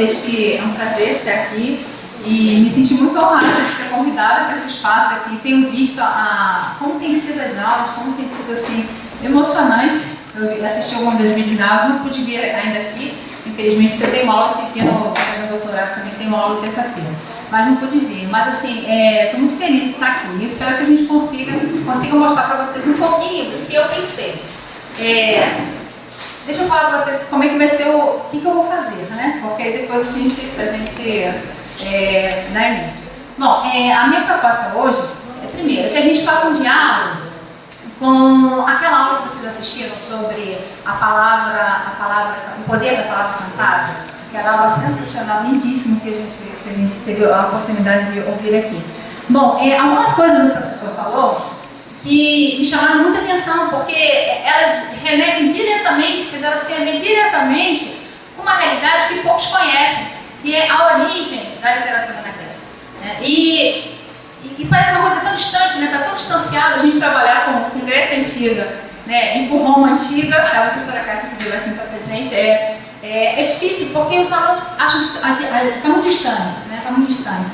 vocês que é um prazer estar aqui e me senti muito honrada de ser convidada para esse espaço aqui. Tenho visto como tem sido as aulas, como tem sido assim, emocionante. Eu assisti algumas das videoaulas, não pude vir ainda aqui, infelizmente, porque eu tenho aula esse dia no doutorado, também tenho aula terça-feira, mas não pude vir. Mas assim, estou muito feliz de estar aqui e espero que a gente consiga mostrar para vocês um pouquinho do que eu pensei. Deixa eu falar para vocês como é que vai ser o que eu vou fazer, né? Porque aí depois a gente dá início. Bom, a minha proposta hoje é, primeiro, que a gente faça um diálogo com aquela aula que vocês assistiram sobre o poder da palavra cantada, aquela aula sensacional, lindíssima, que a gente teve a oportunidade de ouvir aqui. Bom, algumas coisas o professor falou que me chamaram muita atenção, porque elas remetem diretamente, elas têm a ver diretamente com uma realidade que poucos conhecem, que é a origem da literatura na Grécia. E parece uma coisa tão distante, né? Está tão distanciado a gente trabalhar com Grécia Antiga, né? E com Roma Antiga. A professora Kátia pediu assim para presente. É difícil porque os alunos acham que está muito distante, né? Está muito distante.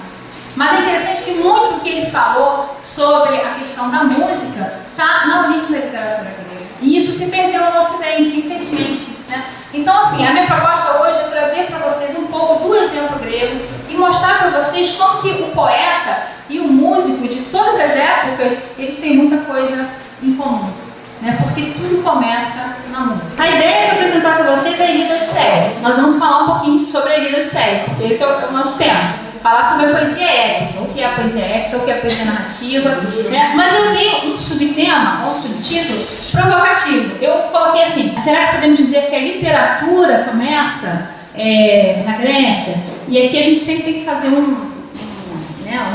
Mas é interessante que muito do que ele falou sobre a questão da música está na origem da literatura grega. E isso se perdeu no Ocidente, infelizmente, né? Então, assim, a minha proposta hoje é trazer para vocês um pouco do exemplo grego e mostrar para vocês como que o poeta e o músico de todas as épocas, eles têm muita coisa em comum, né? Porque tudo começa na música. A ideia de apresentar para vocês é a Ilíada de Sério. Nós vamos falar um pouquinho sobre a Ilíada de Sério, porque esse é o nosso tema. Falar sobre a poesia épica, o que é a poesia épica, o que é a poesia narrativa, né? Mas eu dei um subtema, um subtítulo provocativo. Eu coloquei assim: será que podemos dizer que a literatura começa na Grécia? E aqui a gente sempre tem que fazer um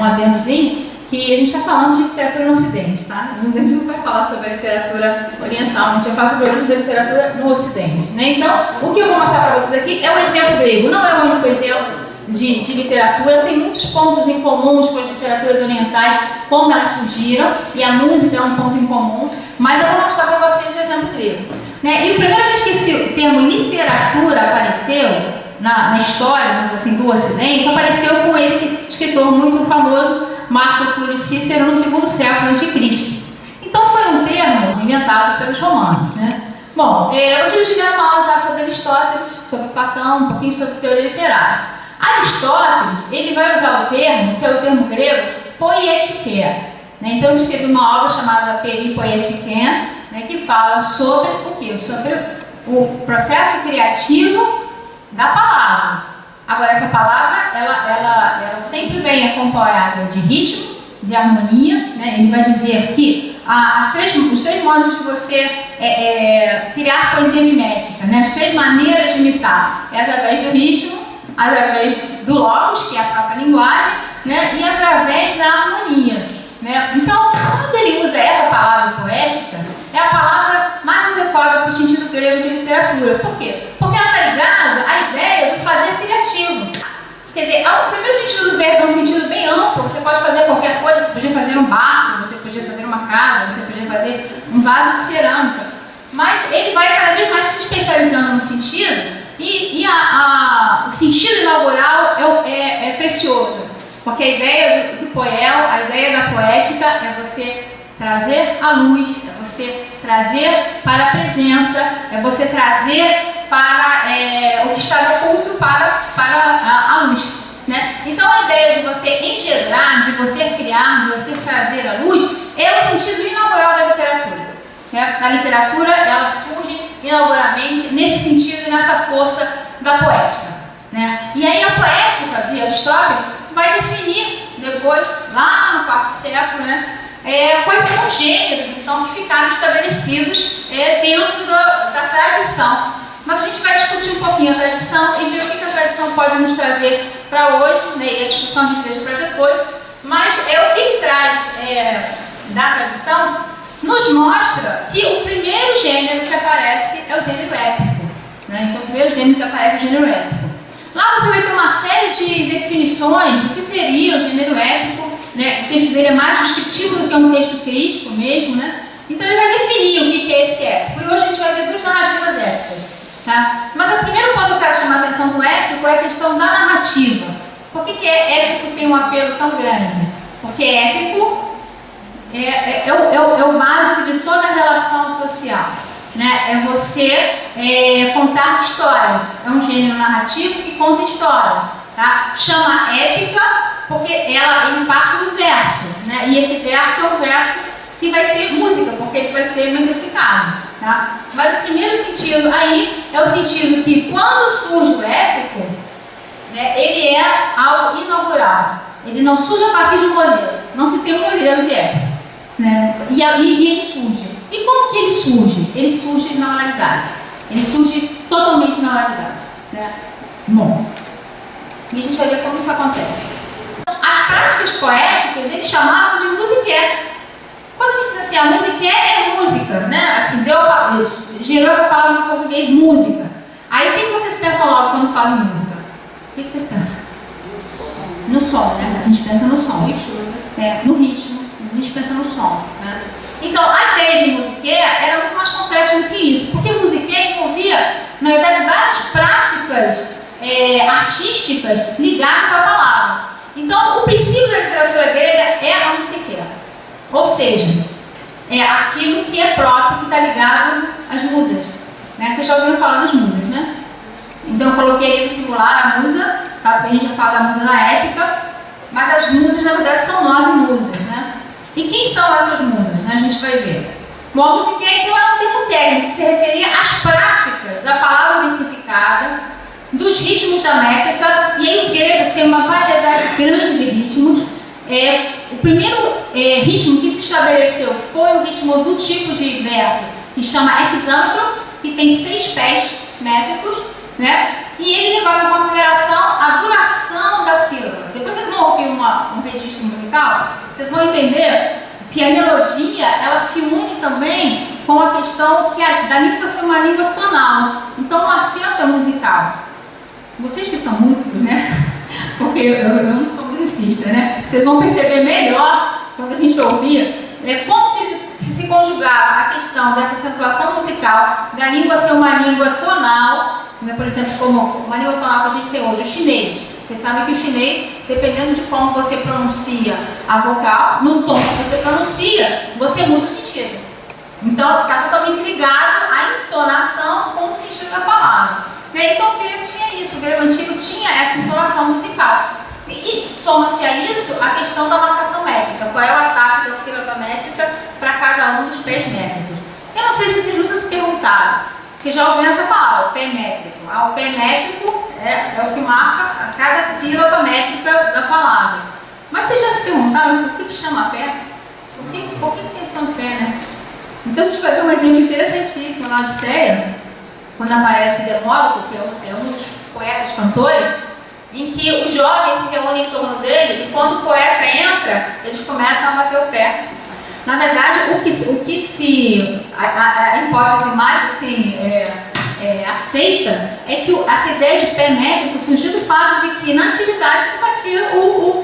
adendozinho, que a gente está falando de literatura no Ocidente, tá? A gente não vai falar sobre a literatura oriental, a gente vai falar sobre a literatura no Ocidente, né? Então, o que eu vou mostrar para vocês aqui é o exemplo grego, não é o único exemplo de literatura, tem muitos pontos em comuns com as literaturas orientais, como elas surgiram, e a música é um ponto em comum, mas eu vou mostrar para vocês o exemplo grego, né? E a primeira vez que esse termo literatura apareceu na história, vamos dizer assim, do Ocidente, apareceu com esse escritor muito famoso, Marco Túlio Cícero, no segundo século a.C. Então foi um termo inventado pelos romanos, né? Bom, vocês tiveram uma aula já sobre Aristóteles, sobre Platão, um pouquinho sobre teoria literária. Aristóteles, ele vai usar o termo, que é o termo grego, poietike, né? Então ele escreveu uma obra chamada Peripoietikon, né, que fala sobre o quê? Sobre o processo criativo da palavra. Agora, essa palavra, ela sempre vem acompanhada de ritmo, de harmonia, né? Ele vai dizer que os três modos de você criar poesia mimética, né? As três maneiras de imitar é através do ritmo, através do logos, que é a própria linguagem, né? E através da harmonia, né? Então, quando ele usa essa palavra poética, é a palavra mais adequada para o sentido grego de literatura. Por quê? Porque ela está ligada à ideia do fazer criativo. Quer dizer, o primeiro sentido do verbo é um sentido bem amplo. Você pode fazer qualquer coisa, você podia fazer um barco, você podia fazer uma casa, você podia fazer um vaso de cerâmica. Mas ele vai cada vez mais se especializando no sentido, e o sentido inaugural é precioso. Porque a ideia do poel, a ideia da poética é você trazer a luz, é você trazer para a presença, é você trazer para o que está oculto para a luz, né? Então a ideia de você engendrar, de você criar, de você trazer a luz é o sentido inaugural da literatura, né? A literatura, ela surge inauguralmente nesse sentido e nessa força da poética, né? E aí a poética, via Aristóteles, vai definir depois, lá no quarto século, né, quais são os gêneros, então, que ficaram estabelecidos dentro da tradição. Mas a gente vai discutir um pouquinho a tradição e ver o que a tradição pode nos trazer para hoje, né, e a discussão a gente deixa para depois, mas o que ele traz da tradição nos mostra que o primeiro gênero que aparece é o gênero épico, né? Então, o primeiro gênero que aparece é o gênero épico. Lá você vai ter uma série de definições do que seria o gênero épico, né? O texto dele é mais descritivo do que um texto crítico mesmo, né? Então ele vai definir o que é esse épico. E hoje a gente vai ver duas narrativas épicas, tá? Mas o primeiro ponto que eu quero chamar a atenção interpretação do épico é a questão da narrativa. Por que épico tem um apelo tão grande? Porque épico é o básico de toda a relação social. Né? É você contar histórias. É um gênero narrativo que conta história. Tá? Chama épica porque ela parte do verso. Né? E esse verso é o verso que vai ter música, porque ele vai ser metrificado. Tá? Mas o primeiro sentido aí é o sentido que quando surge o épico, né, ele é algo inaugural. Ele não surge a partir de um modelo. Não se tem um modelo de épico. Né? E ele surge. E como que ele surge? Ele surge na oralidade. Ele surge totalmente na oralidade. Né? Bom, e a gente vai ver como isso acontece. As práticas poéticas, eles chamavam de musiqué. Quando a gente diz assim, a musiqué é música, né? Assim, gerou essa palavra no português, música. Aí o que vocês pensam logo quando falam em música? O que vocês pensam? No som, né? A gente pensa no som. No ritmo. A gente pensa no som. Né? Então, a ideia de musiqué era muito mais complexa do que isso. Porque musiqué envolvia, na verdade, várias práticas artísticas ligadas à palavra. Então, o princípio da literatura grega é a musiqué. Ou seja, é aquilo que é próprio, que está ligado às musas. Né? Vocês já ouviram falar das musas, né? Então, eu coloquei ali no singular a musa, tá? Porque a gente vai falar da musa na épica, mas as musas, na verdade, são 9 musas, né? E quem são essas musas? Né? A gente vai ver. Bom, a musiqué, então, era um termo técnico que se referia às práticas da palavra versificada, dos ritmos da métrica, e aí os gregos têm uma variedade grande de ritmos. O primeiro ritmo que se estabeleceu foi o ritmo do tipo de verso que chama hexâmetro, que tem 6 pés métricos, né? E ele levava em consideração a duração da sílaba. Depois vocês vão ouvir um registro musical, vocês vão entender que a melodia ela se une também com a questão que da língua ser uma língua tonal. Então o acento é musical. Vocês que são músicos, né? Porque eu não sou musicista, né? Vocês vão perceber melhor quando a gente ouvir como que se conjugava a questão dessa acentuação musical, da língua ser uma língua tonal, né? Por exemplo, como uma língua tonal que a gente tem hoje, o chinês. Vocês sabem que o chinês, dependendo de como você pronuncia a vogal, no tom que você pronuncia, você muda o sentido. Então, está totalmente ligado à entonação com o sentido da palavra. Então, o grego tinha isso, o grego antigo tinha essa entonação musical. E soma-se a isso a questão da marcação métrica. Qual é o ataque da sílaba métrica para cada um dos pés métricos? Eu não sei se vocês nunca se perguntaram. Vocês já ouviram essa palavra, pé métrico. O pé métrico é o que marca a cada sílaba métrica da palavra. Mas vocês já se perguntaram por que chama pé? Por que tem esse nome pé, né? Então a gente vai ver um exemplo interessantíssimo na Odisseia, quando aparece Demócrito, que é um dos poetas cantores, em que os jovens se reúnem em torno dele e quando o poeta entra, eles começam a bater o pé. Na verdade, a hipótese mais assim, aceita é que essa ideia de pé métrico surgiu do fato de que na antiguidade se batia o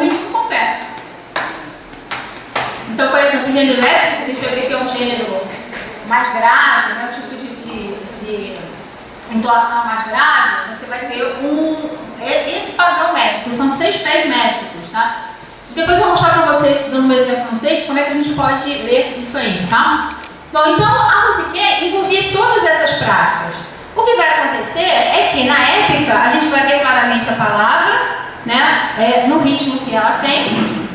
ritmo com o pé. Então, por exemplo, o gênero épico, a gente vai ver que é um gênero mais grave, né, um tipo de entoação mais grave, você vai ter esse padrão métrico, são 6 pés métricos, tá? Depois eu vou mostrar para vocês, dando um exemplo no texto, como é que a gente pode ler isso aí, tá? Bom, então a musiqué envolvia todas essas práticas. O que vai acontecer é que na épica a gente vai ver claramente a palavra, né, no ritmo que ela tem,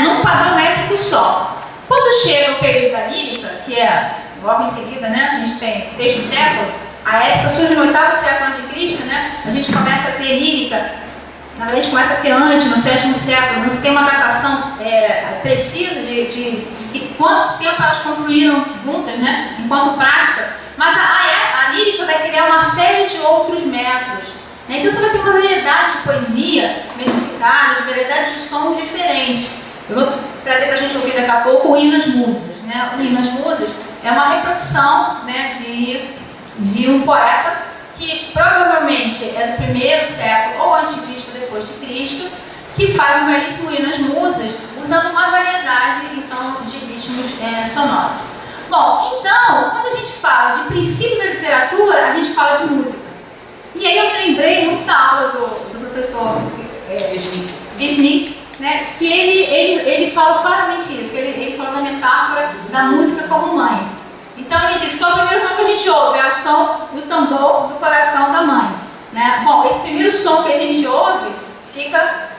num padrão métrico só. Quando chega o período da lírica, que é logo em seguida, né, a gente tem 6º século, a épica surge no 8º século a.C., né, a gente começa a ter lírica, na verdade a gente começa a ter antes, no 7º século, mas tem uma datação precisa de quanto tempo elas confluíram juntas, né, enquanto prática, mas a lírica vai criar uma série de outros métodos. Né? Então você vai ter uma variedade de poesia metrificada, variedade de sons diferentes. Eu vou trazer para a gente ouvir daqui a pouco o Hino às Musas. Né? O Hino às Musas é uma reprodução, né, de um poeta que provavelmente é do 1º século ou antes de Cristo, depois de Cristo, que faz um belíssimo hino às musas, usando uma variedade então, de ritmos sonoros. Bom, então, quando a gente fala de princípio da literatura, a gente fala de música. E aí eu me lembrei muito da aula do professor Wisnik, né, que ele fala claramente isso, que ele fala da metáfora da música como mãe. Então ele diz que é o primeiro som que a gente ouve, é o som do tambor do coração da mãe. Né? Bom, esse primeiro som que a gente ouve fica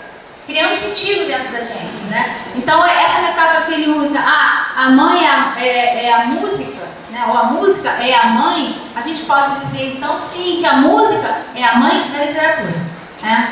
criando sentido dentro da gente. Né? Então essa metáfora que ele usa, a mãe é a música, né? Ou a música é a mãe, a gente pode dizer então sim que a música é a mãe da literatura.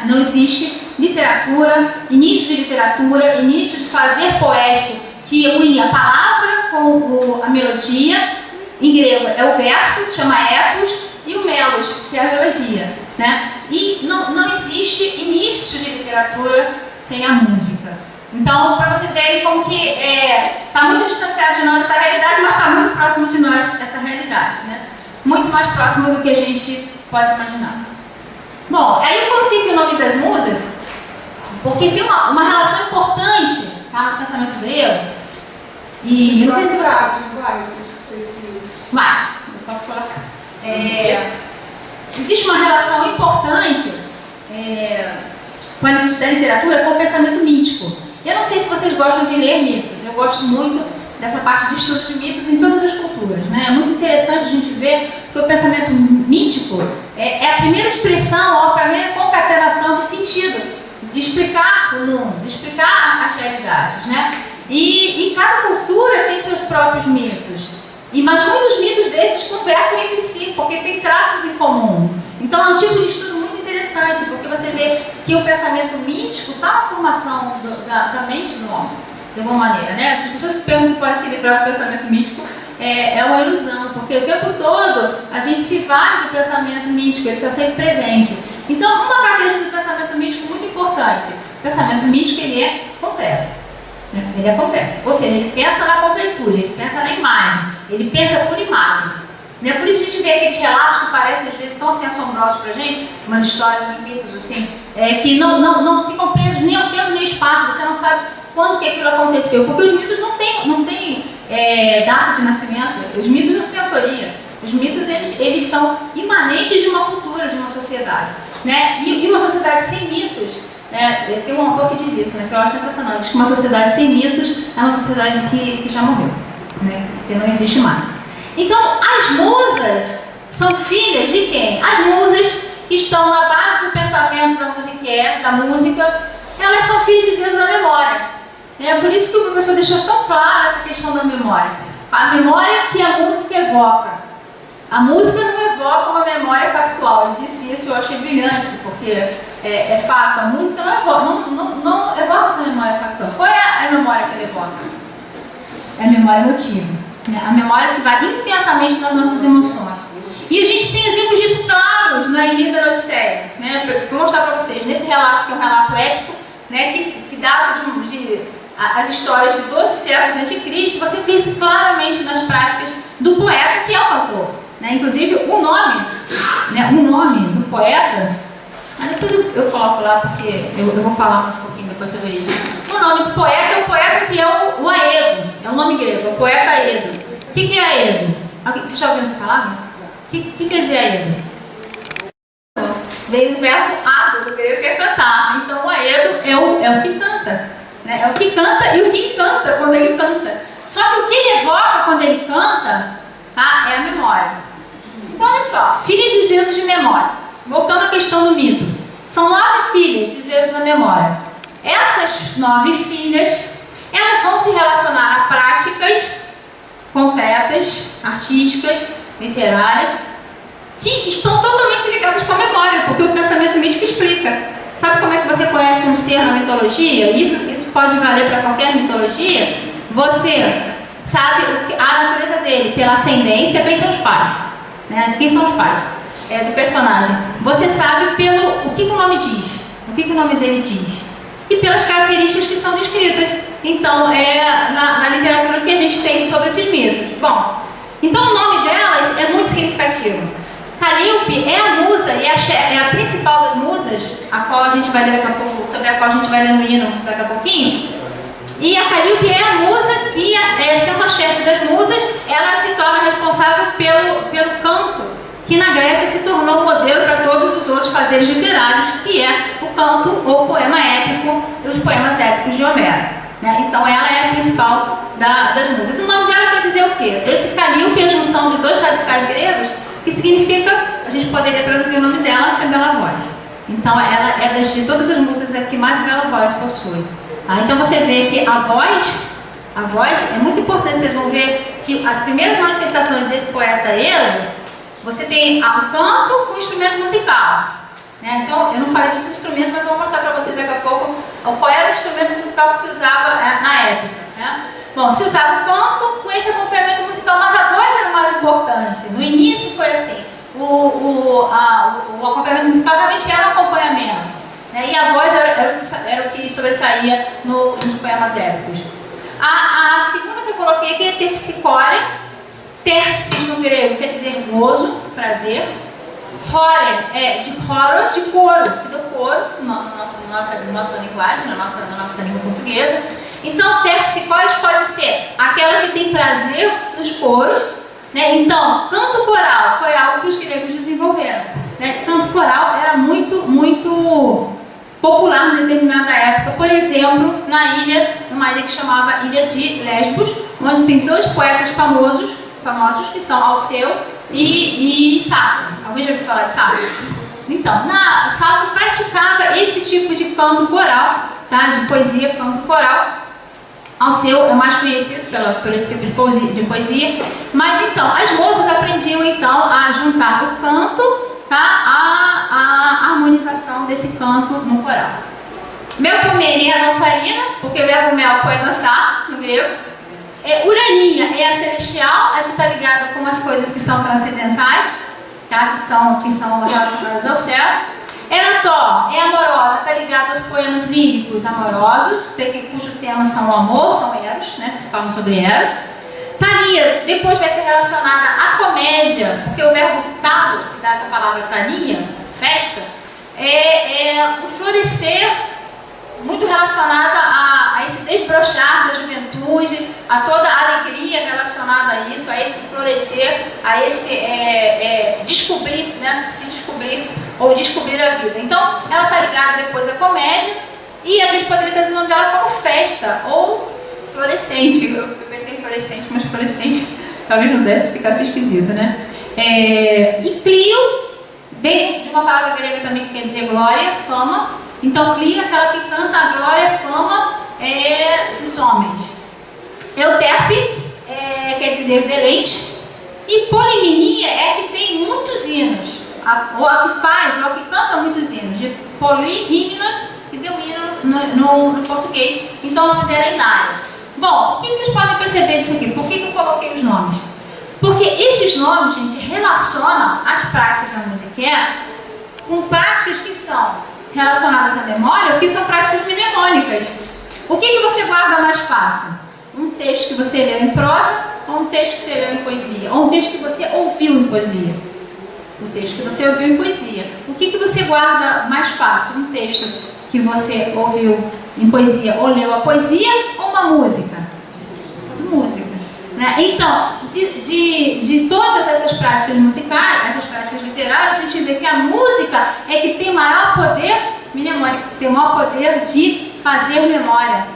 Não existe literatura, início de literatura, início de fazer poético que une a palavra com a melodia. Em grego é o verso, chama epos, e o melos, que é a melodia. Né? E não existe início de literatura sem a música. Então, para vocês verem como que está muito distanciado de nós essa realidade, mas está muito próximo de nós essa realidade. Né? Muito mais próximo do que a gente pode imaginar. Bom, aí eu coloquei aqui o nome das musas, porque tem uma relação importante, tá, no pensamento grego. E não sei se vai, eu posso colocar. Existe uma relação importante da literatura com o pensamento mítico. Eu não sei se vocês gostam de ler mitos, eu gosto muito dessa parte de estudo de mitos em todas as culturas. Né? É muito interessante a gente ver que o pensamento mítico é a primeira expressão, ou a primeira concatenação de sentido, de explicar o mundo, de explicar as realidades. Né? E cada cultura tem seus próprios mitos. Mas muitos mitos desses conversam entre si, porque tem traços em comum. Então é um tipo de estudo muito interessante, porque você vê que o pensamento mítico está na formação da mente do homem, de alguma maneira. Né? As pessoas que pensam que podem se livrar do pensamento mítico é uma ilusão, porque o tempo todo a gente se vale do pensamento mítico, ele está sempre presente. Então, uma característica do pensamento mítico muito importante: o pensamento mítico ele é completo. Ele é completo, ou seja, ele pensa na completude, ele pensa na imagem, ele pensa por imagem. Né? Por isso que a gente vê aqueles relatos que parecem às vezes tão assim assombrosos pra gente, umas histórias, uns mitos assim, que não ficam presos nem ao tempo nem ao espaço, você não sabe quando que aquilo aconteceu, porque os mitos não têm data de nascimento, os mitos não têm autoria, os mitos eles são imanentes de uma cultura, de uma sociedade. Né? E uma sociedade sem mitos, tem um autor que diz isso, né, que eu acho sensacional, diz que uma sociedade sem mitos é uma sociedade que já morreu, né, que não existe mais. Então, as musas são filhas de quem? As musas que estão na base do pensamento da música, elas são filhas de Zeus da memória. É por isso que o professor deixou tão clara essa questão da memória. A memória que a música evoca. A música não evoca uma memória factual. Ele disse isso, eu achei brilhante, porque é fato. A música não evoca essa memória factual. Qual é a memória que ele evoca? É a memória emotiva. Né? A memória que vai intensamente nas nossas emoções. E a gente tem exemplos disso claros na Ilíada e na Odisseia. Né? Vou mostrar para vocês. Nesse relato, que é um relato épico, né, que data as histórias de 12 séculos antes de Cristo, você vê isso claramente nas práticas do poeta, que é o cantor. Né? Inclusive, o nome do poeta, depois eu coloco lá, porque eu vou falar mais um pouquinho depois sobre isso. O nome do poeta é o poeta que é o Aedo, é o nome grego, é o poeta Aedo. O que é Aedo? Você já ouviu essa palavra? O que quer dizer Aedo? Veio do verbo ado, do grego, que é cantar. Então, o Aedo é o que canta. Né? É o que canta e o que encanta quando ele canta. Só que o que ele evoca quando ele canta, tá, é a memória. Então, olha só, filhas de Zeus de memória. Voltando à questão do mito. São 9 filhas de Zeus na memória. Essas 9 filhas, elas vão se relacionar a práticas concretas, artísticas, literárias, que estão totalmente ligadas com a memória, porque o pensamento mítico explica. Sabe como é que você conhece um ser na mitologia? Isso pode valer para qualquer mitologia. Você sabe a natureza dele pela ascendência. Quem são os pais? Né? Quem são os pais? Do personagem. Você sabe pelo o que o nome diz, o que o nome dele diz, e pelas características que são descritas. Então, na literatura que a gente tem sobre esses mitos. Bom, então o nome delas é muito significativo. Calíope é a musa e é a principal das musas, a qual a gente vai ler daqui a pouco, sobre a qual a gente vai ler no hino daqui a pouquinho. E a Calíope é a musa e, sendo a chefe das musas, ela se torna responsável pelo canto, que na Grécia se tornou modelo para todos fazeres literários, que é o canto ou poema épico e os poemas épicos de Homero. Né? Então ela é a principal das musas. O nome dela quer dizer o quê? Esse Calíope é a junção de dois radicais gregos, que significa, a gente poderia traduzir o nome dela, é bela voz. Então ela é de todas as musas a que mais bela voz possui. Então você vê que a voz é muito importante. Vocês vão ver que as primeiras manifestações desse poeta Eros, você tem o canto com o instrumento musical. Né? Então, eu não falei dos instrumentos, mas eu vou mostrar para vocês daqui a pouco qual era o instrumento musical que se usava na época. Né? Bom, se usava o canto com esse acompanhamento musical, mas a voz era o mais importante. No início foi assim, o acompanhamento musical realmente era um acompanhamento. Né? E a voz era o que sobressaía nos poemas épicos. A segunda que eu coloquei aqui é terpsicore. Terpsis no grego quer dizer gozo, prazer. Hore é de horos, de coro, do coro, na nossa linguagem, na nossa língua portuguesa. Então, terpsicore pode ser aquela que tem prazer nos coros. Né? Então, canto coral foi algo que os gregos desenvolveram. Né? Canto coral era muito popular em determinada época. Por exemplo, numa ilha que chamava Ilha de Lesbos, onde tem dois poetas famosos que são Alceu e Safo. Alguém já ouviu falar de Safo? Então, Safo praticava esse tipo de canto coral, tá? De poesia, canto coral. Alceu é mais conhecido por esse tipo de poesia. Mas então, as moças aprendiam então a juntar o canto, tá? A harmonização desse canto no coral. Melpomene é a dançarina, porque o verbo melpo é dançar, no grego. Urania é a celestial, é que está ligada com as coisas que são transcendentais, tá? que são relacionadas ao céu. Erató é amorosa, está ligada aos poemas líricos amorosos, cujo tema são o amor, são Eros, né? Se falam sobre Eros. Thalia depois vai ser relacionada à comédia, porque o verbo talo, que dá essa palavra thalia, festa, é um florescer muito relacionada a esse desbrochar da juventude, a toda a alegria relacionada a isso, a esse florescer, a esse descobrir, né? Se descobrir ou descobrir a vida. Então, ela está ligada depois à comédia, e a gente poderia ter o nome dela como festa ou florescente. Eu pensei em florescente, mas florescente talvez não desse, ficasse esquisito, né? E Clio, vem de uma palavra grega também que quer dizer glória, fama. Então, Clio é aquela que canta a glória, a fama dos homens. Euterpe quer dizer deleite. E Poliminia é que tem muitos hinos, ou a que faz, ou a que canta muitos hinos. De poluir himnos, que deu hino no português. Então, o nome dela é Inária. Bom, o que vocês podem perceber disso aqui? Por que eu coloquei os nomes? Porque esses nomes, gente, relacionam as práticas da musiqueira com práticas que são relacionadas à memória, ou que são práticas mnemônicas. O que você guarda mais fácil? Um texto que você leu em prosa, ou um texto que você leu em poesia? Ou um texto que você ouviu em poesia? Um texto que você ouviu em poesia. O que você guarda mais fácil? Um texto que você ouviu em poesia, ou leu a poesia, ou uma música? Música. Né? Então, de todas essas práticas musicais, essas práticas literárias, a gente vê que a música é que tem maior poder mnemônico, tem maior poder de fazer memória.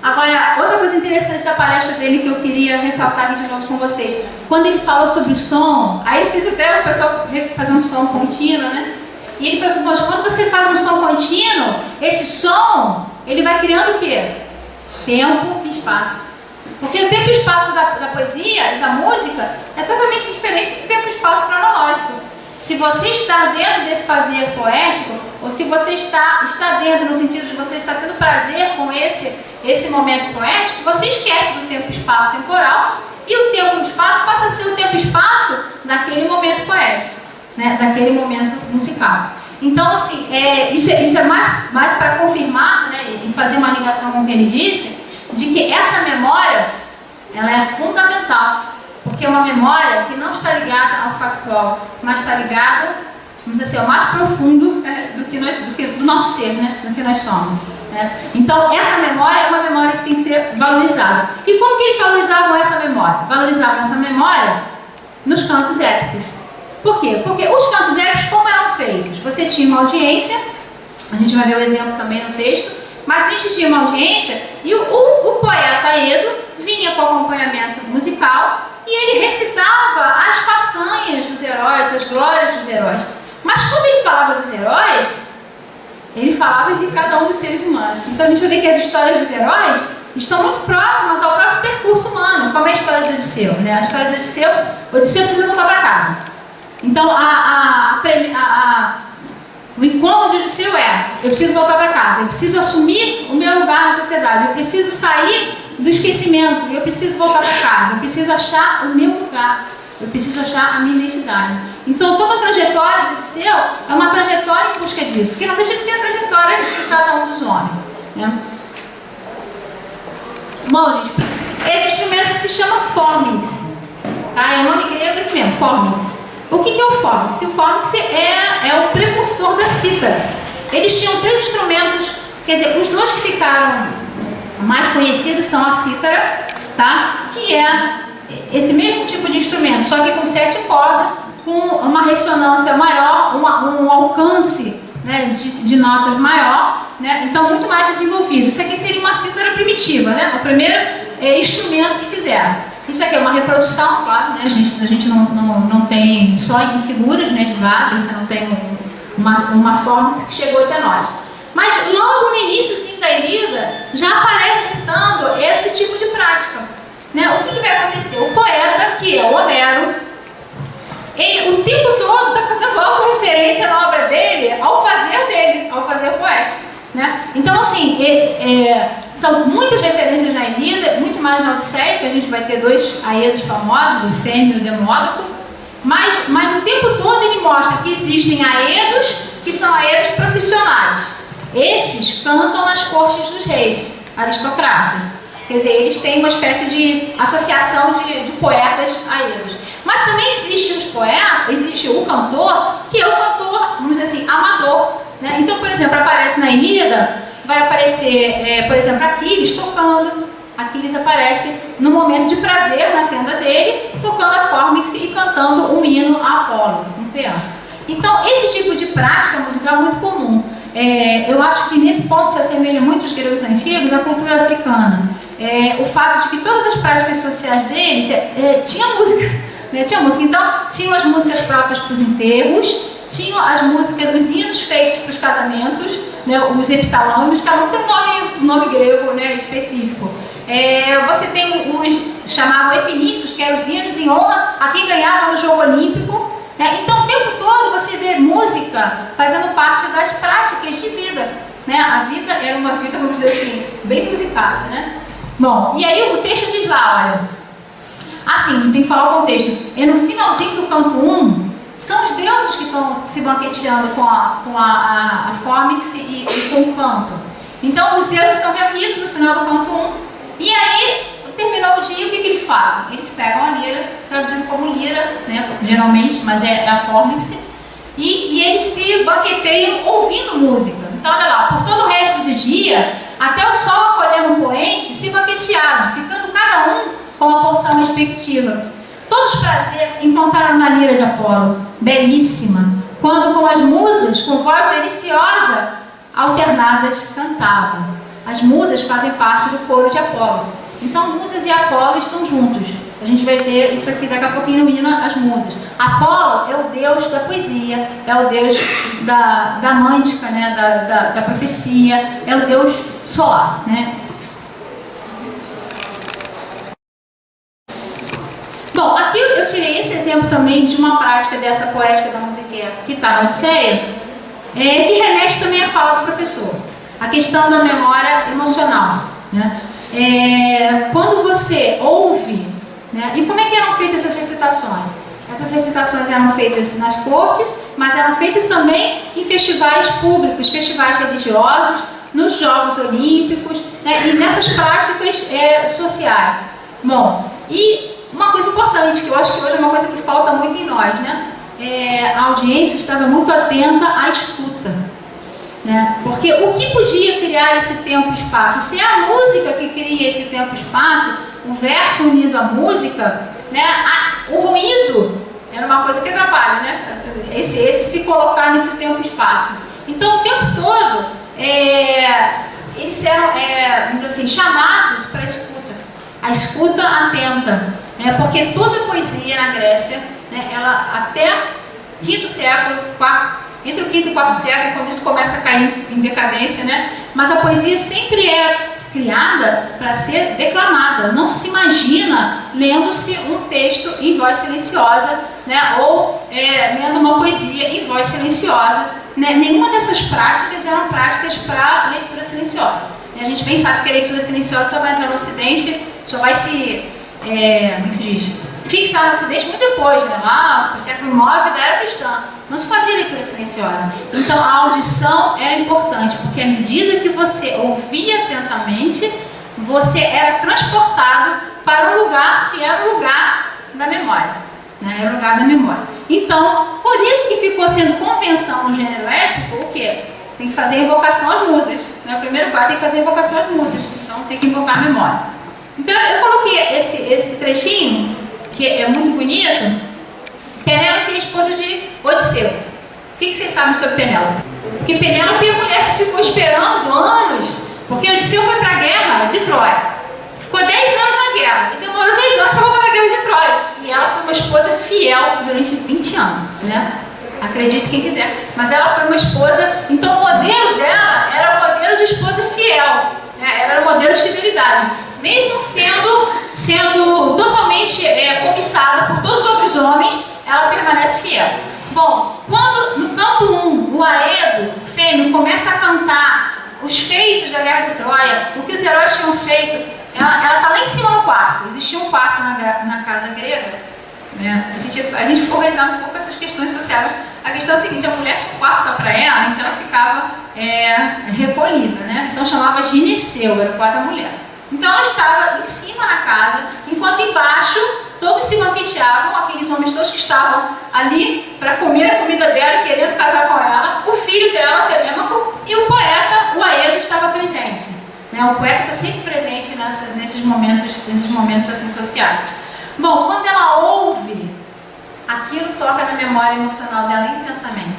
Agora, outra coisa interessante da palestra dele que eu queria ressaltar aqui de novo com vocês, quando ele falou sobre o som, aí ele fez até o pessoal fazer um som contínuo, né? E ele falou assim, poxa, quando você faz um som contínuo, esse som, ele vai criando o quê? Tempo e espaço. Porque o tempo e espaço da poesia e da música é totalmente diferente do tempo e espaço cronológico. Se você está dentro desse fazer poético, ou se você está dentro no sentido de você estar tendo prazer com esse momento poético, você esquece do tempo e espaço temporal, e o tempo e espaço passa a ser o tempo e espaço daquele momento poético, né? Daquele momento musical. Então, assim, isso é mais para confirmar, né, e fazer uma ligação com o que ele disse, de que essa memória, ela é fundamental, porque é uma memória que não está ligada ao factual, mas está ligada, vamos dizer assim, ao mais profundo do nosso ser, né? Do que nós somos. Né? Então, essa memória é uma memória que tem que ser valorizada. E como que eles valorizavam essa memória? Valorizavam essa memória nos cantos épicos. Por quê? Porque os cantos épicos, como eram feitos? Você tinha uma audiência, a gente vai ver o exemplo também no texto, mas a gente tinha uma audiência e o poeta Edo vinha com acompanhamento musical e ele recitava as façanhas dos heróis, as glórias dos heróis. Mas quando ele falava dos heróis, ele falava de cada um dos seres humanos. Então a gente vai ver que as histórias dos heróis estão muito próximas ao próprio percurso humano, como é a história do Odisseu, né? A história do Odisseu precisa voltar para casa. Então o incômodo de Odisseu eu preciso voltar para casa, eu preciso assumir o meu lugar na sociedade, eu preciso sair do esquecimento, eu preciso voltar para casa, eu preciso achar o meu lugar, eu preciso achar a minha identidade. Então toda a trajetória de Odisseu é uma trajetória em busca disso, que não deixa de ser a trajetória de cada um dos homens, né? Bom, gente, esse instrumento se chama fórmix, tá? É o nome grego esse mesmo, fórmix. O que é o fórmix? O fórmix é o precursor da cítara. Eles tinham 3 instrumentos, quer dizer, os 2 que ficaram mais conhecidos são a cítara, tá? Que é esse mesmo tipo de instrumento, só que com 7 cordas, com uma ressonância maior, um alcance, né, de notas maior, né? Então muito mais desenvolvido. Isso aqui seria uma cítara primitiva, né? O primeiro instrumento que fizeram. Isso aqui é uma reprodução, claro, né? A gente não tem só em figuras, né, de vasos, você não tem uma forma que chegou até nós. Mas logo no iníciozinho da Ilíada já aparece citando esse tipo de prática, né? O que vai acontecer? O poeta, que é o Homero, ele o tempo todo está fazendo autorreferência na obra dele, ao fazer o poeta, né? Então, assim, são muitas referências na Ilíada, muito mais na Odisseia, que a gente vai ter 2 aedos famosos, o Fênio e o Demódoco, mas o tempo todo ele mostra que existem aedos que são aedos profissionais. Esses cantam nas cortes dos reis, aristocratas. Quer dizer, eles têm uma espécie de associação de poetas aedos. Mas também existe o cantor, que é o cantor, vamos dizer assim, amador, né? Então, por exemplo, aparece na Ilíada, vai aparecer, por exemplo, Aquiles tocando. Aquiles aparece no momento de prazer na tenda dele, tocando a fórmix e cantando um hino a Apolo, um piano. Então, esse tipo de prática musical é muito comum. Eu acho que nesse ponto se assemelha muito aos gregos antigos à cultura africana. O fato de que todas as práticas sociais deles tinha música, né? Tinha música. Então, tinham as músicas próprias para os enterros, tinham as músicas dos hinos feitos para os casamentos, né? Os epitalâmios, cada um tem um nome grego, né, específico. Você tem os chamavam epinícios, que eram os hinos em honra a quem ganhava no jogo olímpico. Então, o tempo todo você vê música fazendo parte das práticas de vida, né? A vida era uma vida, vamos dizer assim, bem musicada, né? Bom, e aí o texto diz lá, olha, assim, tem que falar o contexto, no finalzinho do canto 1, são os deuses que estão se banqueteando com a fórmix e com o canto. Então, os deuses estão reunidos no final do canto 1, e aí, terminou o dia, o que eles fazem? Eles pegam a lira, traduzindo como lira, né, geralmente, mas é a fórmix, e eles se banqueteiam ouvindo música. Então, olha lá, por todo o resto do dia, até o sol acolher no poente, se banquetearam, ficando cada um com uma porção respectiva. Todos prazer encontraram na lira de Apolo, belíssima, quando com as musas, com voz deliciosa, alternadas, cantavam. As musas fazem parte do coro de Apolo. Então, musas e Apolo estão juntos. A gente vai ver isso aqui daqui a pouquinho no hino, as musas. Apolo é o deus da poesia, é o deus da mântica, né, da profecia, é o deus solar, né? Bom, aqui eu tirei esse exemplo também de uma prática dessa poética da música que está na Odisseia, que remete também à fala do professor. A questão da memória emocional, né? Quando você ouve, né? E como é que eram feitas essas recitações? Essas recitações eram feitas nas cortes, mas eram feitas também em festivais públicos, festivais religiosos, nos Jogos Olímpicos, né? E nessas práticas sociais. Bom, e uma coisa importante, que eu acho que hoje é uma coisa que falta muito em nós, né? A audiência estava muito atenta à escuta, né? Porque o que podia criar esse tempo e espaço? Se é a música que cria esse tempo e espaço, o verso unido à música, né? O ruído era uma coisa que atrapalha, né? Esse se colocar nesse tempo e espaço. Então, o tempo todo, eles eram, vamos dizer assim, chamados para a escuta. A escuta atenta, né? Porque toda poesia na Grécia, né, ela até quinto século, entre o quinto e o quarto século, quando isso começa a cair em decadência, né? Mas a poesia sempre é criada para ser declamada. Não se imagina lendo-se um texto em voz silenciosa, né? Ou lendo uma poesia em voz silenciosa, né? Nenhuma dessas práticas eram práticas para leitura silenciosa. E a gente bem sabe que a leitura silenciosa só vai entrar no Ocidente, só vai se, como se diz? Fixar no Ocidente muito depois, né? Lá no século IX da era cristã. Não se fazia leitura silenciosa. Então a audição era importante, porque à medida que você ouvia atentamente, você era transportado para um lugar que era o lugar da memória. Né? Era o lugar da memória. Então, por isso que ficou sendo convenção no gênero épico, o quê? Tem que fazer invocação às musas. Né? O primeiro quadro tem que fazer invocação às musas. Então tem que invocar a memória. Então eu coloquei esse trechinho, que é muito bonito. Penélope é esposa de Odisseu. O que vocês sabem sobre Penélope? Porque Penélope é a mulher que ficou esperando anos, porque Odisseu foi para a guerra de Troia. Ficou 10 anos na guerra, e demorou 10 anos para voltar na guerra de Troia. E ela foi uma esposa fiel durante 20 anos, né? Acredite quem quiser. Mas ela foi uma esposa, então o modelo dela era o modelo de esposa fiel, né? Era o modelo de fidelidade. Mesmo sendo totalmente cobiçada por todos os outros homens, ela permanece fiel. Bom, quando no canto 1, o Aedo, fêmea, começa a cantar os feitos da guerra de Troia, o que os heróis tinham feito, ela está lá em cima no quarto. Existia um quarto na casa grega, né? A gente ficou realizando um pouco essas questões sociais. A questão é a seguinte: a mulher tinha um quarto só para ela, então ela ficava recolhida, né? Então chamava gineceu, era o quarto da mulher. Então ela estava em cima na casa, enquanto embaixo todos se banqueteavam, aqueles homens todos que estavam ali para comer a comida dela e querendo casar com ela. O filho dela, Telêmaco, e o poeta, o Aedo, estava presente. Né? O poeta está sempre presente nesses momentos assim, sociais. Bom, quando ela ouve, aquilo toca na memória emocional dela intensamente.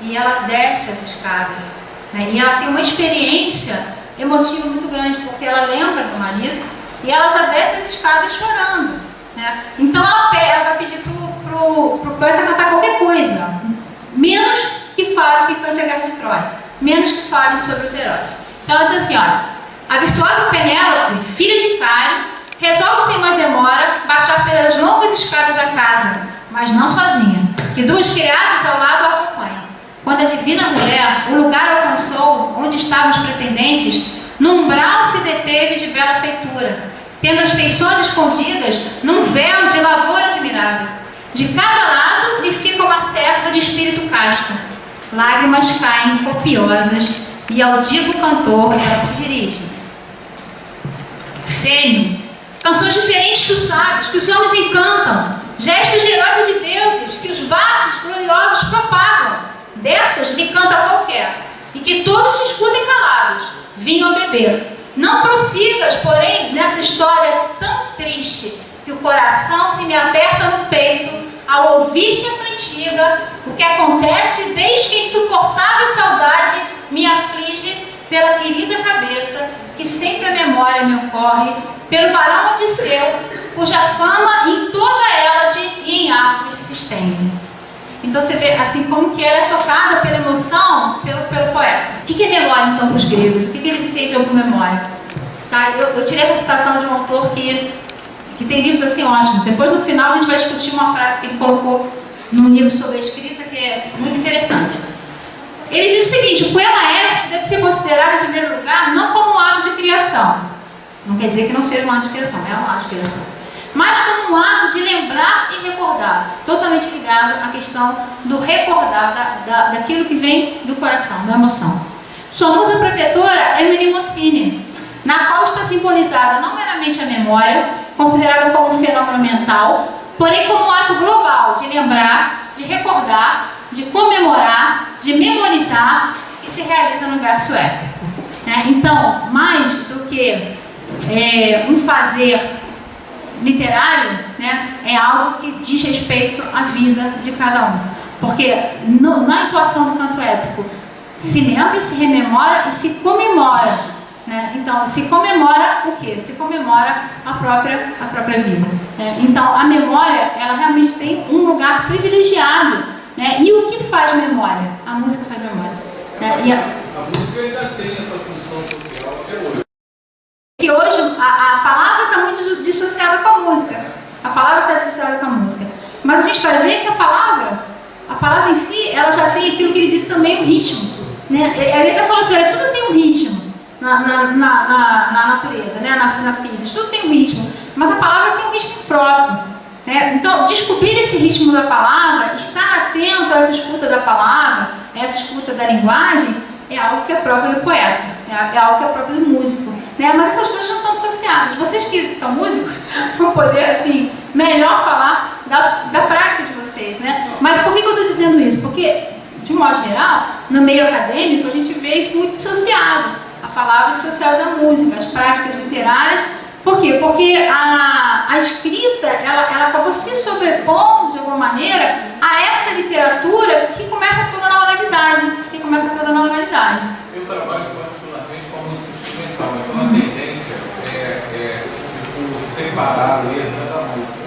E ela desce as escadas. Né? E ela tem uma experiência emotiva muito grande, porque ela lembra do marido e ela já desce as escadas chorando. Né? Então ela vai pedir pro poeta cantar qualquer coisa, menos que fale, que cante a guerra de Troia, menos que fale sobre os heróis. Então ela diz assim: olha, a virtuosa Penélope, filha de Cário, resolve sem mais demora baixar pelas longas escadas da casa, mas não sozinha, que duas criadas ao lado a acompanham. Quando a divina mulher o lugar alcançou onde estavam os pretendentes, no umbral se deteve de bela feitura, tendo as feições escondidas num véu de lavoura admirável. De cada lado lhe fica uma serva de espírito casto. Lágrimas caem copiosas e ao divo cantor ela se dirige. Fêmea, canções diferentes tu sabes, que os homens encantam, gestos de heróis e de deuses, que os vates gloriosos propagam. Dessas lhe canta qualquer, e que todos te escutem calados, vinham beber. Não prossigas, porém, nessa história tão triste, que o coração se me aperta no peito ao ouvir-te a cantiga, o que acontece desde que a insuportável saudade me aflige pela querida cabeça, que sempre a memória me ocorre, pelo varão Odisseu, cuja fama em toda ela e em Argos se estende. Então você vê assim como que ela é tocada pela emoção, pelo poeta. O que é memória então para os gregos? O que eles entendiam por memória? Tá? Eu tirei essa citação de um autor que tem livros assim ótimos. Depois no final a gente vai discutir uma frase que ele colocou num livro sobre a escrita que é muito interessante. Ele diz o seguinte: o poema épico deve ser considerado em primeiro lugar não como um ato de criação. Não quer dizer que não seja um ato de criação, é um ato de criação. Mas como um ato de lembrar e recordar, totalmente ligado à questão do recordar, daquilo que vem do coração, da emoção. Sua musa protetora é Mnemosyne, na qual está simbolizada não meramente a memória, considerada como um fenômeno mental, porém como um ato global de lembrar, de recordar, de comemorar, de memorizar, que se realiza no verso épico. Então, mais do que um fazer literário, né, é algo que diz respeito à vida de cada um. Porque na entoação do canto épico se lembra, se rememora e se comemora. Né? Então, se comemora o quê? Se comemora a própria vida. Né? Então, a memória, ela realmente tem um lugar privilegiado. Né? E o que faz memória? A música faz memória. Né? A música ainda tem essa função social até hoje. Que hoje a palavra está muito dissociada com a música. A palavra está dissociada com a música. Mas a gente vai ver que a palavra em si, ela já tem aquilo que ele disse também, o ritmo. Né? Ele até falou assim, olha, tudo tem um ritmo na natureza, né? na física, tudo tem um ritmo. Mas a palavra tem um ritmo próprio. Né? Então, descobrir esse ritmo da palavra, estar atento a essa escuta da palavra, a essa escuta da linguagem, é algo que é próprio do poeta, é algo que é próprio do músico. Né? Mas essas coisas não estão associadas. Vocês que são músicos vão poder, assim, melhor falar da prática de vocês. Né? Mas por que eu estou dizendo isso? Porque, de um modo geral, no meio acadêmico, a gente vê isso muito dissociado. A palavra dissociada da música, as práticas literárias. Por quê? Porque a escrita, ela acabou se sobrepondo, de alguma maneira, a essa literatura que começa toda na oralidade. Eu trabalho particularmente com a música instrumental, então a tendência é tipo, separar a letra da música.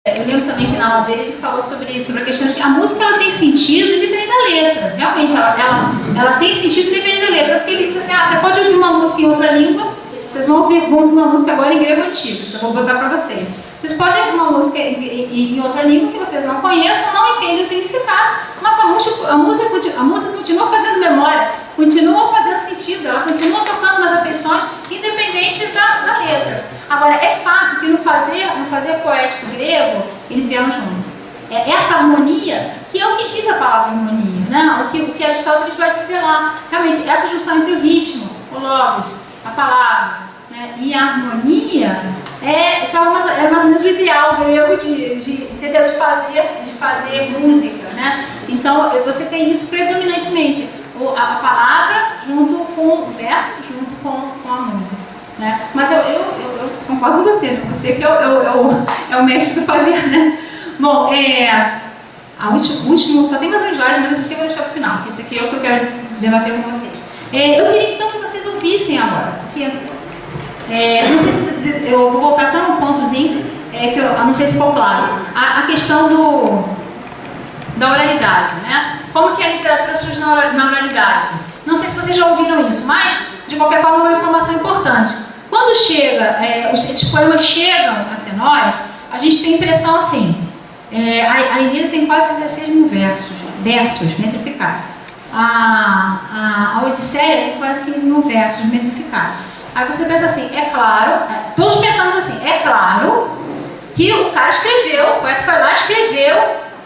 Eu lembro também que na aula dele ele falou sobre isso, sobre a questão de que a música ela tem sentido independente da letra. Realmente, ela tem sentido independente da letra. Porque ele disse assim, você pode ouvir uma música em outra língua, vocês vão ouvir uma música agora em grego antigo, que eu vou botar para vocês. Vocês podem ouvir uma música em outra língua que vocês não conheçam, não entendem o significado, mas a música continua fazendo memória, continua fazendo sentido, ela continua tocando nas afeições, independente da letra. Agora, é fato que no fazer poético grego, eles vieram juntos. É essa harmonia, que é o que diz a palavra harmonia, né? O que Aristóteles vai dizer lá. Realmente, essa junção entre o ritmo, o logos, a palavra, né? E a harmonia é mais ou menos o ideal grego de fazer música. Né? Então, você tem isso predominantemente, a palavra junto com o verso, junto com a música. Né? Mas eu concordo com você que é o mestre para fazer. Né? Bom, o último, só tem mais um slide, mas esse aqui eu vou deixar para o final, porque esse aqui é o que eu quero debater com vocês. Eu queria então que vocês ouvissem agora, porque não sei se eu vou voltar só num pontozinho, que eu não sei se ficou claro, a questão da oralidade, né? Como que a literatura surge na oralidade? Não sei se vocês já ouviram isso, mas de qualquer forma é uma informação importante. Quando esses poemas chegam até nós, a gente tem a impressão assim, a Ilíada tem quase 16 mil versos metrificados. A Odisseia tem quase 15 mil versos metrificados. Aí você pensa assim, é claro, todos pensamos assim, é claro que o cara escreveu, o poeta foi lá,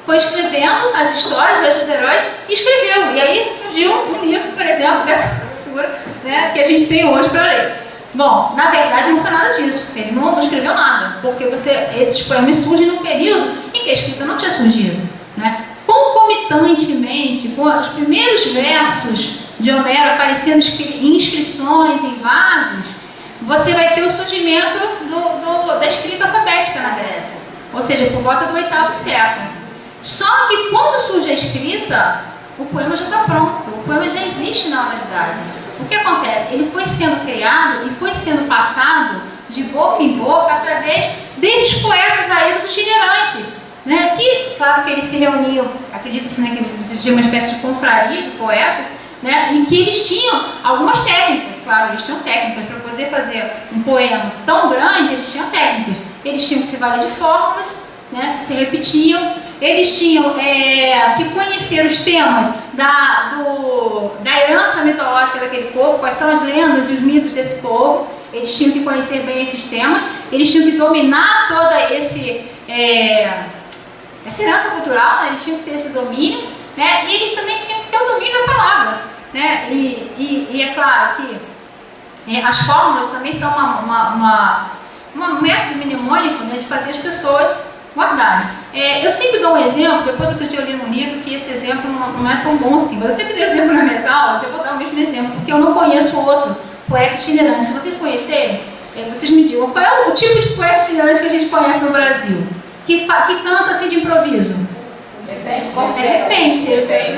foi escrevendo as histórias dos heróis e escreveu. E aí surgiu um livro, por exemplo, dessa grossura, né, que a gente tem hoje para ler. Bom, na verdade não foi nada disso, ele não escreveu nada, porque esses poemas surgem num período em que a escrita não tinha surgido. Né? Concomitantemente com os primeiros versos de Homero aparecendo em inscrições, em vasos, você vai ter o surgimento da escrita alfabética na Grécia, ou seja, por volta do 8º século. Só que quando surge a escrita, o poema já está pronto, o poema já existe na oralidade. O que acontece? Ele foi sendo criado e foi sendo passado de boca em boca através desses poetas aí, dos itinerantes. Né? Que, claro que eles se reuniam, acredita-se, né, que existia uma espécie de confraria de poetas, né, em que eles tinham algumas técnicas, claro, eles tinham técnicas para poder fazer um poema tão grande, eles tinham técnicas, eles tinham que se valer de fórmulas, né, que se repetiam, eles tinham que conhecer os temas da herança mitológica daquele povo, quais são as lendas e os mitos desse povo, eles tinham que conhecer bem esses temas, eles tinham que dominar toda essa herança cultural, né? Eles tinham que ter esse domínio, né? E eles também tinham que ter o domínio da palavra. Né? E é claro que as fórmulas também são um método mnemônico, né, de fazer as pessoas guardarem. Eu sempre dou um exemplo, depois do que eu li no livro, que esse exemplo não é tão bom assim, mas eu sempre dou exemplo nas minhas aulas, eu vou dar o mesmo exemplo, porque eu não conheço outro poeta itinerante. Se vocês conhecerem, vocês me digam, qual é o tipo de poeta itinerante que a gente conhece no Brasil? Que canta assim de improviso? De repente,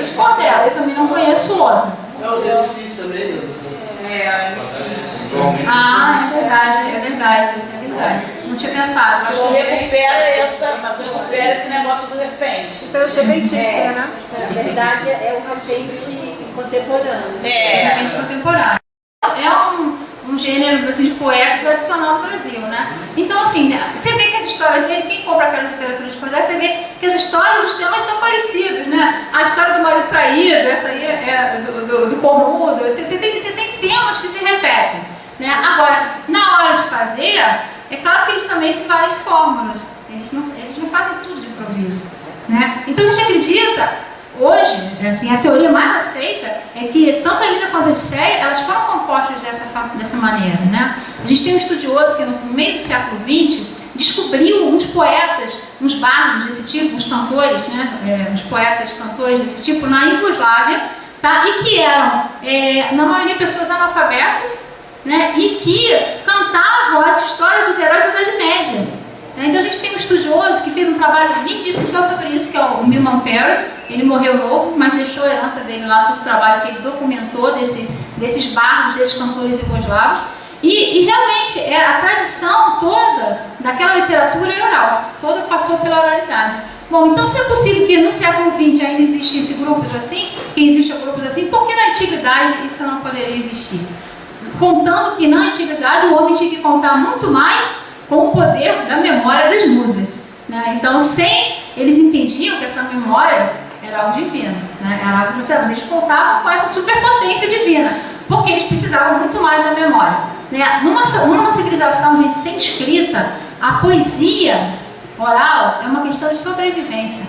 os cordel. Eu também não conheço outro. É os MCs também, Ah, é verdade. Não tinha pensado. Mas tu recupera esse negócio do repente. Então, os repentistas, né? Na verdade, é o repente contemporâneo. Repente contemporâneo. É um gênero assim, de poeta tradicional no Brasil, né? Então, assim, você vê que as histórias dele, quem compra aquela literatura de cordel, você vê que as histórias, os temas são parecidos, né? A história do marido traído, essa aí é do cornudo, você tem temas que se repetem, né? Agora, na hora de fazer, é claro que eles também se valem de fórmulas, eles não fazem tudo de improviso, né? Então, a gente acredita. Hoje, assim, a teoria mais aceita é que tanto a Ilíada quanto a Odisseia, elas foram compostas dessa maneira, né? A gente tem um estudioso que no meio do século XX descobriu uns poetas, uns bardos desse tipo, uns cantores, né? Uns poetas cantores desse tipo na Iugoslávia, tá? E que eram, na maioria, pessoas analfabetas, né? E que cantavam as histórias dos heróis da Idade Média. Então a gente tem um estudioso que fez um trabalho lindíssimo só sobre isso, que é o Milman Perry. Ele morreu novo, mas deixou a herança dele lá, todo o trabalho que ele documentou desses bardos, desses cantores iugoslavos. E realmente a tradição toda daquela literatura é oral, toda passou pela oralidade. Bom, então se é possível que no século XX ainda existissem grupos assim, que existam grupos assim, por que na antiguidade isso não poderia existir? Contando que na antiguidade o homem tinha que contar muito mais com o poder da memória das musas, né? Então, eles entendiam que essa memória era algo divino, né? Era algo que mas eles contavam com essa superpotência divina, porque eles precisavam muito mais da memória, né? Numa civilização, gente, sem escrita, a poesia oral é uma questão de sobrevivência.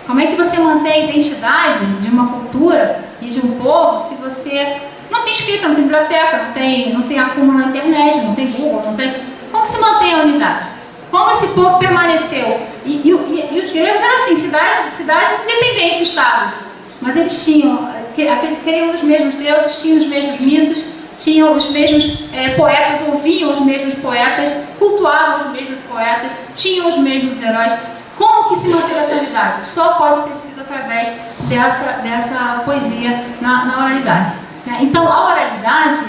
Como é que você mantém a identidade de uma cultura e de um povo se você não tem escrita, não tem biblioteca, não tem acúmulo na internet, não tem Google, não tem... Como se mantém a unidade? Como esse povo permaneceu? E os gregos eram assim, cidades independentes, estados. Mas eles criam os mesmos deuses, tinham os mesmos mitos, tinham os mesmos poetas, ouviam os mesmos poetas, cultuavam os mesmos poetas, tinham os mesmos heróis. Como que se manteve essa unidade? Só pode ter sido através dessa poesia na oralidade, né? Então, a oralidade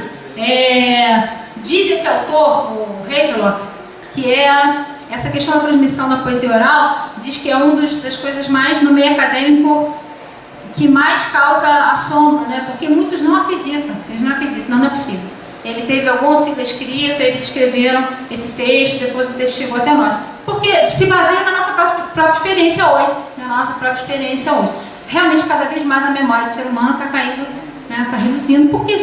diz esse autor, o Havelock, que essa questão da transmissão da poesia oral, diz que é uma das coisas mais, no meio acadêmico, que mais causa assombro, né? Porque muitos não acreditam, não é possível. Ele teve algum auxílio escrito, eles escreveram esse texto, depois o texto chegou até nós. Porque se baseia na nossa própria experiência hoje, Realmente, cada vez mais a memória do ser humano está caindo, né? Está reduzindo, porque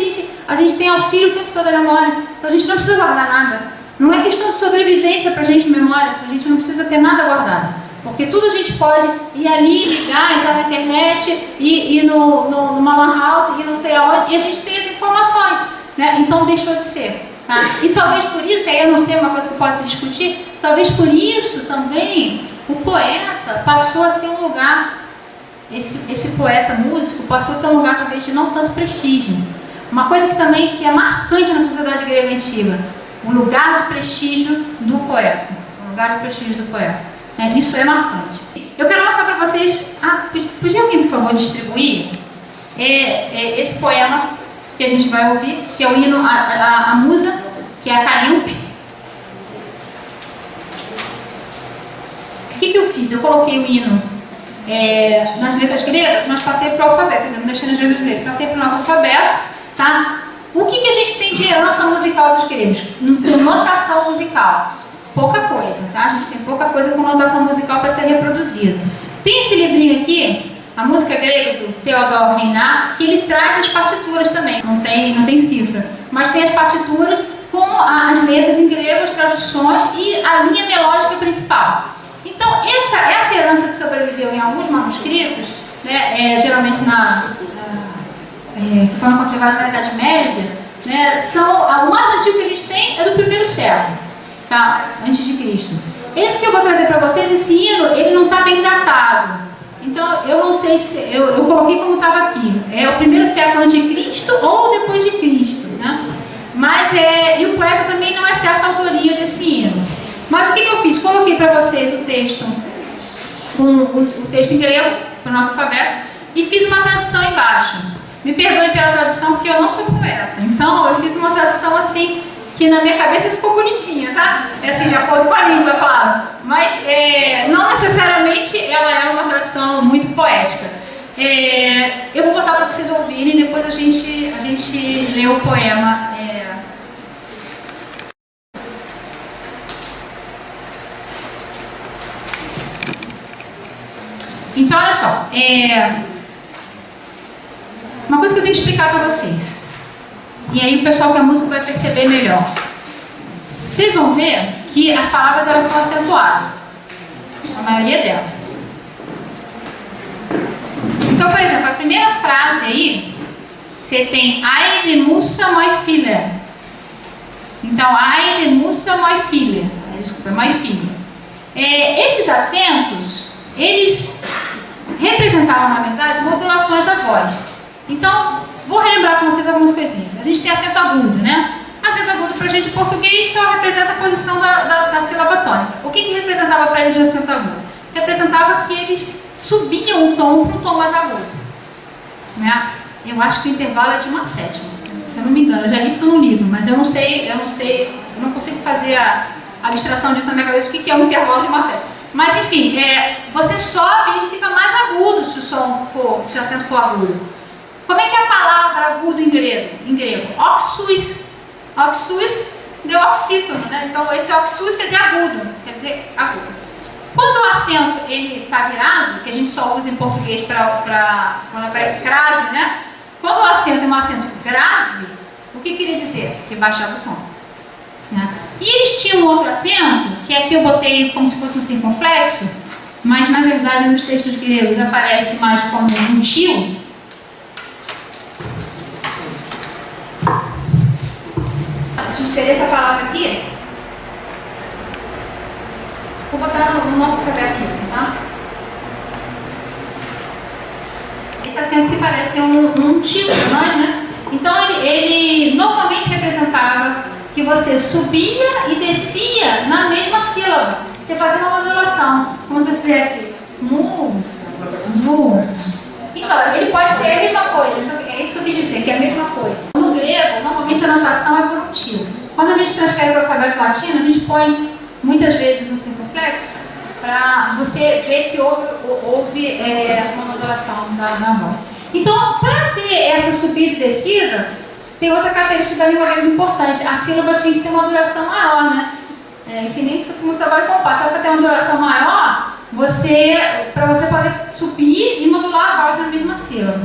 a gente tem auxílio o tempo todo da memória, então a gente não precisa guardar nada. Não é questão de sobrevivência para a gente memória, a gente não precisa ter nada guardado, porque tudo a gente pode ir ali, ligar, entrar na internet, ir numa lan house, ir não sei aonde, e a gente tem as informações, né? Então deixou de ser, tá? E talvez por isso, aí eu não sei, uma coisa que pode se discutir, talvez por isso também o poeta passou a ter um lugar, esse poeta músico passou a ter um lugar talvez de não tanto prestígio. Uma coisa que é marcante na sociedade grega antiga, o lugar de prestígio do poeta. Isso é marcante. Eu quero mostrar para vocês, podia alguém, por favor, distribuir esse poema que a gente vai ouvir, que é o hino a musa, que é a Calíope. O que eu fiz? Eu coloquei o hino nas letras gregas, mas passei para o alfabeto, quer dizer, não deixei nas letras gregas, passei para o nosso alfabeto, tá? O que a gente tem de herança musical dos gregos? Notação musical. Pouca coisa, tá? A gente tem pouca coisa com notação musical para ser reproduzida. Tem esse livrinho aqui, a música grega do Theodor Reinach, que ele traz as partituras também. Não tem cifra, mas tem as partituras com as letras em grego, as traduções e a linha melódica principal. Então, essa herança que sobreviveu em alguns manuscritos, né, geralmente que foram conservados na Idade Média, né, o mais antigo que a gente tem é do 1º século, tá? Antes de Cristo. Esse que eu vou trazer para vocês, esse hino, ele não está bem datado. Então, eu não sei se... Eu coloquei como estava aqui. É o 1º século antes de Cristo ou depois de Cristo, né? Mas e o poeta também não é certa a autoria desse hino. Mas o que eu fiz? Coloquei para vocês o texto, o texto em grego, para o nosso alfabeto, e fiz uma tradução embaixo. Me perdoem pela tradução, porque eu não sou poeta. Então, eu fiz uma tradução assim, que na minha cabeça ficou bonitinha, tá? É assim, de acordo com a língua, claro. Mas não necessariamente ela é uma tradução muito poética. Eu vou botar para vocês ouvirem e depois a gente lê o poema. Então, olha só. Uma coisa que eu tenho que explicar para vocês. E aí o pessoal que a música vai perceber melhor. Vocês vão ver que as palavras elas estão acentuadas. A maioria delas. Então, por exemplo, a primeira frase aí, você tem Ai de musa moi filha. Então, Ai de musa moi filha. Desculpa, moi filha. Esses acentos, eles representavam, na verdade, modulações da voz. Então, vou relembrar com vocês algumas coisinhas. A gente tem acento agudo, né? Acento agudo para a gente em português só representa a posição da sílaba tônica. O que representava para eles o acento agudo? Representava que eles subiam o tom para um tom mais agudo. Né? Eu acho que o intervalo é de 1/7. Se eu não me engano, eu já li isso no livro, mas eu não consigo fazer a abstração disso na minha cabeça, o que é um intervalo de 1/7. Mas enfim, você sobe e fica mais agudo se o acento for agudo. Como é que é a palavra agudo em grego? Oxus. Oxus deu oxítono, né? Então esse oxus quer dizer agudo. Quando o acento ele está virado, que a gente só usa em português para quando aparece crase, né? Quando o acento é um acento grave, o que queria dizer? Que baixava o tom. Né? E eles tinham um outro acento, que aqui eu botei como se fosse um circunflexo, mas na verdade nos textos gregos aparece mais como um tio. Deixa eu escrever essa palavra aqui. Vou botar no nosso alfabeto aqui, tá? Esse acento que parece um tio para nós, né? Então ele normalmente representava que você subia e descia na mesma sílaba. Você fazia uma modulação, como se você fizesse musa. Então, ele pode ser a mesma coisa, é isso que eu quis dizer, que é a mesma coisa. No grego, normalmente a notação é por um tio. Quando a gente transcreve para o alfabeto latino, a gente põe muitas vezes um circunflexo para você ver que houve uma modulação na voz. Então, para ter essa subida e descida, tem outra característica da língua grega importante. A sílaba tinha que ter uma duração maior, né? Que nem que você trabalha com passo. Para ter uma duração maior, para você poder subir e modular a voz na mesma sílaba.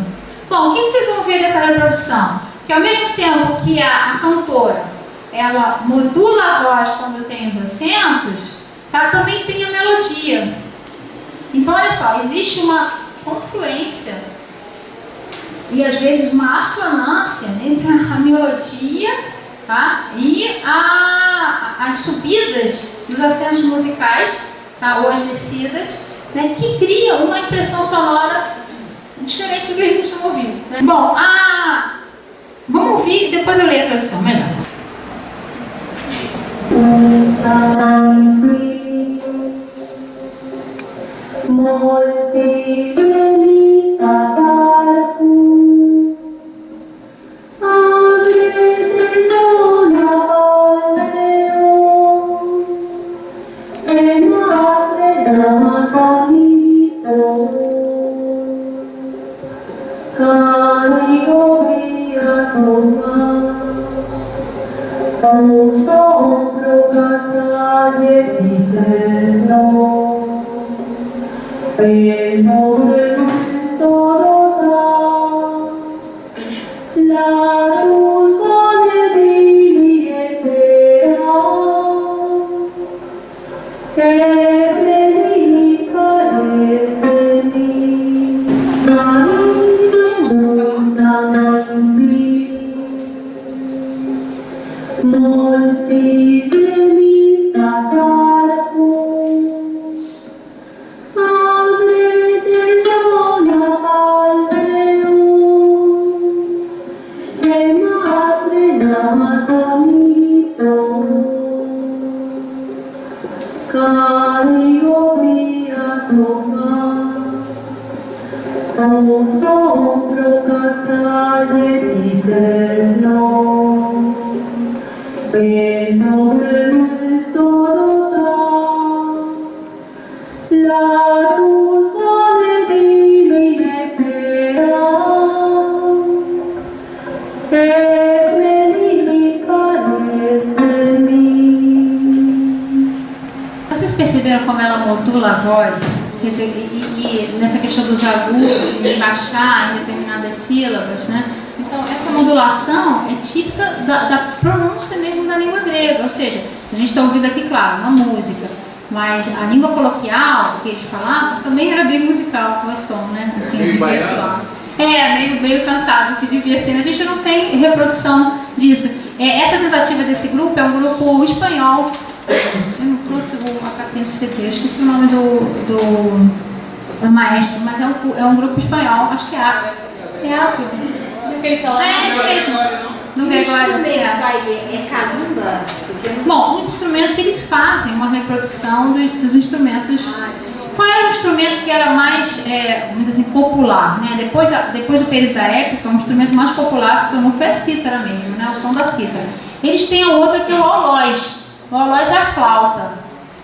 Bom, o que vocês vão ver dessa reprodução? Que ao mesmo tempo que a cantora ela modula a voz quando tem os acentos, ela também tem a melodia. Então, olha só, existe uma confluência e às vezes uma assonância entre a melodia, tá? E as subidas dos acentos musicais, tá? Ou as descidas, né? Que cria uma impressão sonora diferente do que a gente costuma ouvir, né? Bom, vamos ouvir e depois eu leio a tradução, melhor. Molti un sopro casale di terno, e sobre questo la luz divina pera, e feliz parece mim. Vocês perceberam como ela modula a voz? Quer dizer, e nessa questão dos agudos, de encaixar em determinadas sílabas, né? Então, essa modulação é típica da pronúncia mesmo da língua grega, ou seja, a gente está ouvindo aqui, claro, uma música, mas a língua coloquial que eles falavam também era bem musical, o som, né? Assim, devia soar. Meio cantado, que devia ser. A gente não tem reprodução disso. Essa tentativa desse grupo é um grupo espanhol. Eu não trouxe a capinha de CD, eu esqueci o nome do maestro, mas é um grupo espanhol, acho que é Apio. É Apio. É isso mesmo. No Gregório. É calimba? Bom, os instrumentos, eles fazem uma reprodução dos instrumentos. Qual era o instrumento que era mais, vamos dizer assim, popular? Né? Depois do período da época, o instrumento mais popular se tornou foi a cítara mesmo, né? O som da cítara. Eles têm a outra que é o holóis. O holóis é a flauta.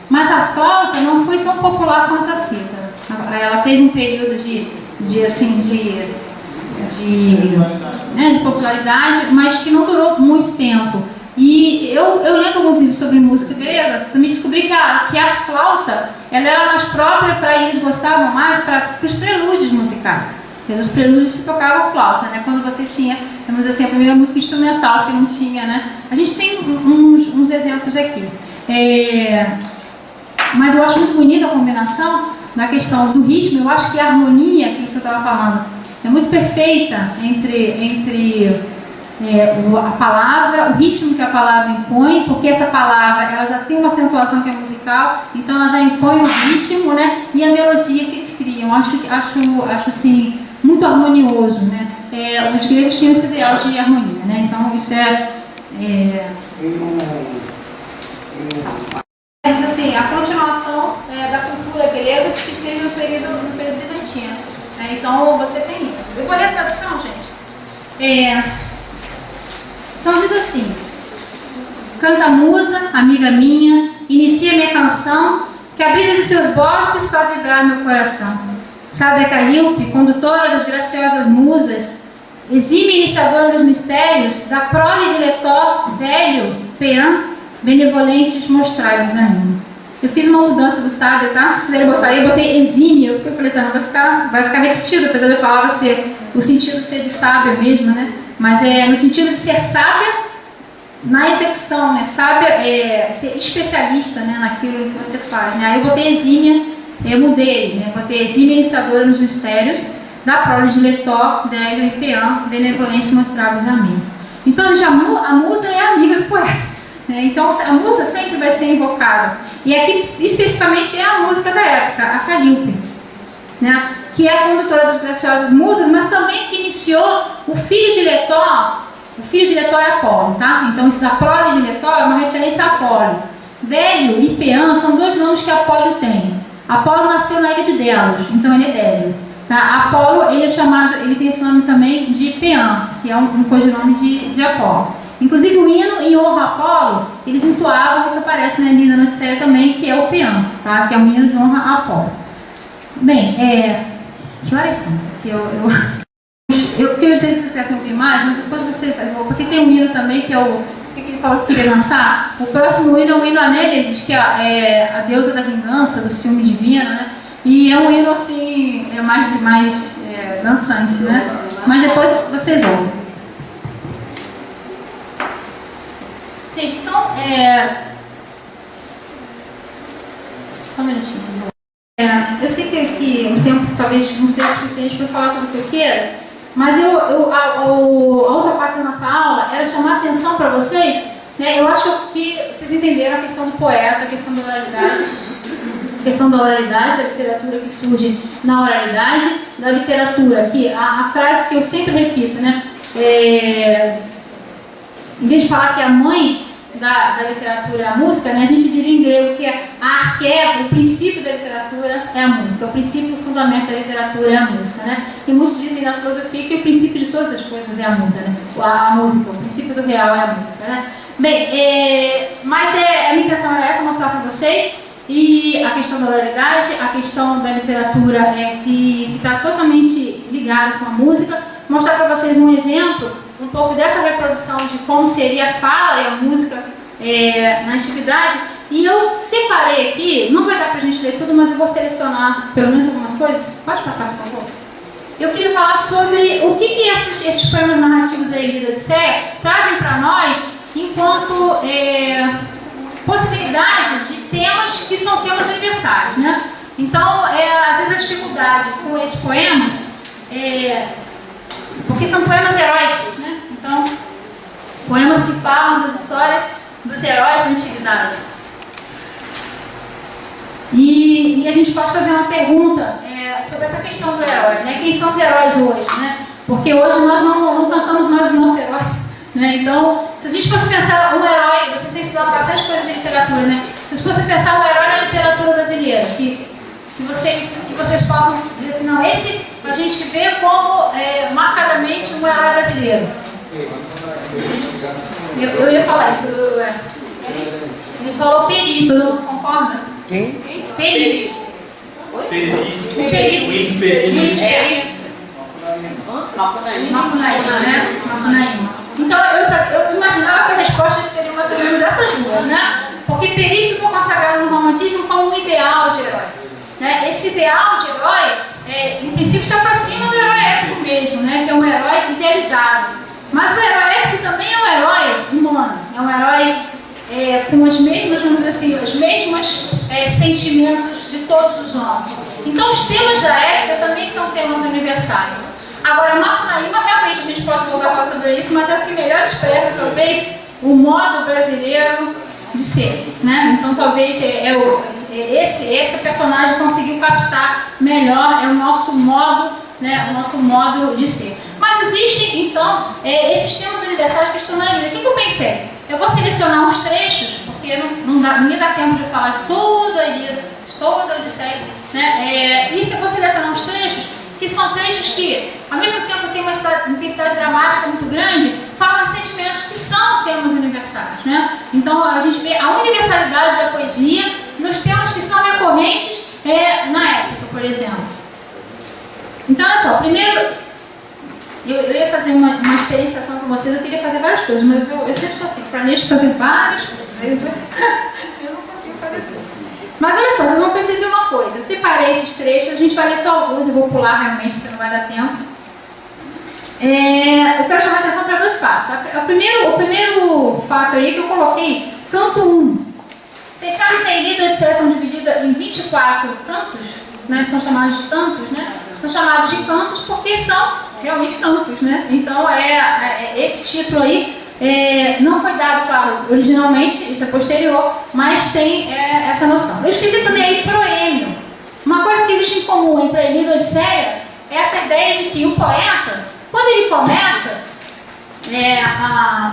Mas a flauta não foi tão popular quanto a cítara. Ela teve um período de popularidade, mas que não durou muito tempo. E eu lendo alguns livros sobre música grega, também descobri que a flauta ela era mais própria para eles gostavam mais para os prelúdios musicais. Os prelúdios se tocavam flauta, né? Quando você tinha, vamos dizer assim, a primeira música instrumental que não tinha, né? A gente tem uns exemplos aqui. Mas eu acho muito bonita a combinação na questão do ritmo. Eu acho que a harmonia que você estava falando é muito perfeita entre a palavra, o ritmo que a palavra impõe, porque essa palavra ela já tem uma acentuação que é musical, então ela já impõe o ritmo, né? E a melodia que eles criam. Acho assim, muito harmonioso, né? Os gregos tinham esse ideal de harmonia, né? Então isso assim, a continuação da cultura grega que se esteve no período bizantino. Né? Então você tem isso. Eu vou ler a tradução, gente. Então diz assim: canta a musa, amiga minha, inicia minha canção, que a brisa de seus bosques faz vibrar meu coração. Sabe a Calíope, condutora das graciosas musas, exime iniciadora dos mistérios, da prole de Letó, Délio, Peã, benevolentes mostrai-vos a mim. Eu fiz uma mudança do sábio, tá? Se quiserem botar aí, eu botei exímia, porque eu falei assim, não, vai ficar repetido, apesar da palavra ser, o sentido ser de sábia mesmo, né? Mas no sentido de ser sábia na execução, né? Sábia ser especialista, né? Naquilo que você faz, né? Aí eu botei exímia, eu mudei, né? Botei exímia iniciadora nos mistérios, da prole de Letó, Délio e Peã, benevolência mostrai-vos a mim. Então já a musa é a amiga do poeta. Então a musa sempre vai ser invocada. E aqui especificamente é a música da época, a Calíope, né? Que é a condutora das graciosas musas, mas também que iniciou o filho de Letó. O filho de Letó é Apolo, tá? Então isso da prole de Letó é uma referência a Apolo. Délio e Peã são dois nomes que Apolo tem. Apolo nasceu na ilha de Delos, então ele é Délio. Tá? Apolo, ele tem esse nome também de Peã, que é um codinome de Apolo. Inclusive o hino em honra a Apolo, eles entoavam, isso aparece na Linda Odisseia também, que é o Peã, tá? Que é um hino de honra a Apolo. Bem, que horas são? Eu queria dizer que vocês quisessem ouvir mais, mas depois vocês... Porque tem um hino também, que é o... Você que falou que queria lançar. O próximo hino é o hino Anêlesis, que é a deusa da vingança, do ciúme divino, né? E é um hino, assim, mais dançante, né? Mas depois vocês ouvem. Gente, então, só um minutinho. Eu sei que o tempo talvez não seja suficiente para falar tudo que eu queira, mas a outra parte da nossa aula era chamar a atenção para vocês, né? Eu acho que vocês entenderam a questão do poeta, a questão da oralidade, da literatura que surge na oralidade, da literatura, que a frase que eu sempre repito, né? Em vez de falar que a mãe da literatura é a música, né? A gente diria em grego que a arqué, o princípio da literatura é a música, o princípio, o fundamento da literatura é a música, né? E muitos dizem na filosofia que o princípio de todas as coisas é a música, né? A música, o princípio do real é a música, né? Bem, mas a minha intenção era essa, mostrar para vocês, e a questão da oralidade, a questão da literatura que está totalmente ligada com a música, mostrar para vocês um exemplo, um pouco dessa reprodução de como seria a fala e a música na antiguidade. E eu separei aqui, não vai dar para a gente ler tudo, mas eu vou selecionar pelo menos algumas coisas. Pode passar, por favor. Eu queria falar sobre o que esses poemas narrativos aí da Odisseia trazem para nós enquanto possibilidade de temas que são temas universais, né? Então, às vezes a dificuldade com esses poemas porque são poemas heróicos, né? Então, poemas que falam das histórias dos heróis da antiguidade. E a gente pode fazer uma pergunta sobre essa questão do herói, né? Quem são os heróis hoje, né? Porque hoje nós não cantamos mais os nossos heróis, né? Então, se a gente fosse pensar um herói, vocês têm estudado bastante coisas de literatura, né? Se vocês fossem pensar um herói na literatura brasileira, que vocês possam dizer assim, não, esse a gente vê como marcadamente um herói brasileiro. Eu ia falar isso. Ele falou Peri, todo mundo concorda? Quem? Peri. Peri. Macunaíma, né? Macunaíma. Então, eu imaginava que a resposta seria mais ou menos essas duas, né? Porque Peri ficou consagrado no romantismo como um ideal de herói. Né? Esse ideal de herói, em princípio, se aproxima do herói épico mesmo, né? Que é um herói idealizado. Mas o herói épico também é um herói humano, é um herói com os mesmos, vamos dizer assim, os mesmos sentimentos de todos os homens. Então, os temas da época também são temas universais. Agora, Macunaíma, realmente, a gente pode voltar a falar sobre isso, mas é o que melhor expressa, talvez, o modo brasileiro de ser, né? Então, talvez esse personagem conseguiu captar melhor o nosso modo, né? O nosso modo de ser. Mas existem, então, esses temas universais que estão na Ilíada. O que eu pensei? Eu vou selecionar uns trechos, porque não ia dar tempo de falar de toda a Ilíada, de toda a Odisseia, né? E se eu vou selecionar uns trechos, que são trechos que, ao mesmo tempo, têm uma intensidade dramática muito grande, falam de sentimentos que são temas universais, né? Então, a gente vê a universalidade da poesia nos temas que são recorrentes na época, por exemplo. Então, olha só, primeiro, eu ia fazer uma experienciação com vocês, eu queria fazer várias coisas, mas eu sempre sou assim, planejo fazer várias coisas, eu não consigo fazer tudo. Mas olha só, vocês vão perceber uma coisa, eu separei esses trechos, a gente vai ler só alguns, eu vou pular realmente porque não vai dar tempo. Eu quero chamar a atenção para dois fatos. O primeiro fato aí que eu coloquei, canto 1. Vocês sabem que a Ilíada e a Odisseia são divididas em 24 cantos, né? São chamados de cantos, né? São chamados de cantos porque são realmente cantos, né? Então, esse título aí não foi dado, claro, originalmente, isso é posterior, mas tem essa noção. Eu escrevi também aí proêmio. Uma coisa que existe em comum entre a Ilíada e a Odisseia é essa ideia de que o poeta, quando ele começa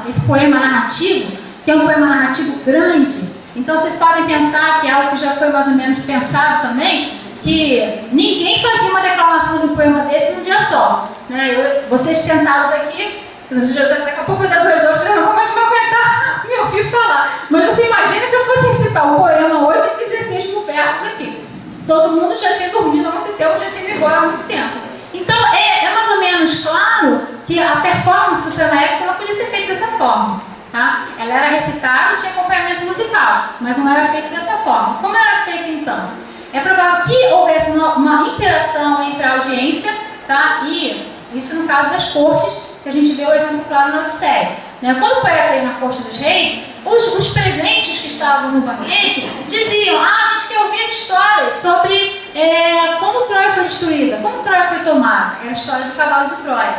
esse poema narrativo, que é um poema narrativo grande, então vocês podem pensar que é algo que já foi mais ou menos pensado também, que ninguém fazia uma declamação de um poema desse num dia só. Né? Vocês sentados aqui, daqui a pouco vai dar 2 horas, eu não vou mais aguentar meu filho falar. Mas você imagina se eu fosse recitar um poema hoje de 16 mil versos aqui. Todo mundo já tinha dormido há muito tempo, já tinha ido embora há muito tempo. Então, é mais ou menos claro que a performance do na época ela podia ser feita dessa forma. Tá? Ela era recitada, tinha acompanhamento musical, mas não era feita dessa forma. Como era feita então? É provável que houvesse uma interação entre a audiência, tá? E isso no caso das cortes, que a gente vê o exemplo claro na Odisseia. Né? Quando o poeta ia na corte dos reis, os presentes que estavam no banquete diziam: a gente quer ouvir as histórias sobre como Troia foi destruída, como Troia foi tomada. É a história do cavalo de Troia.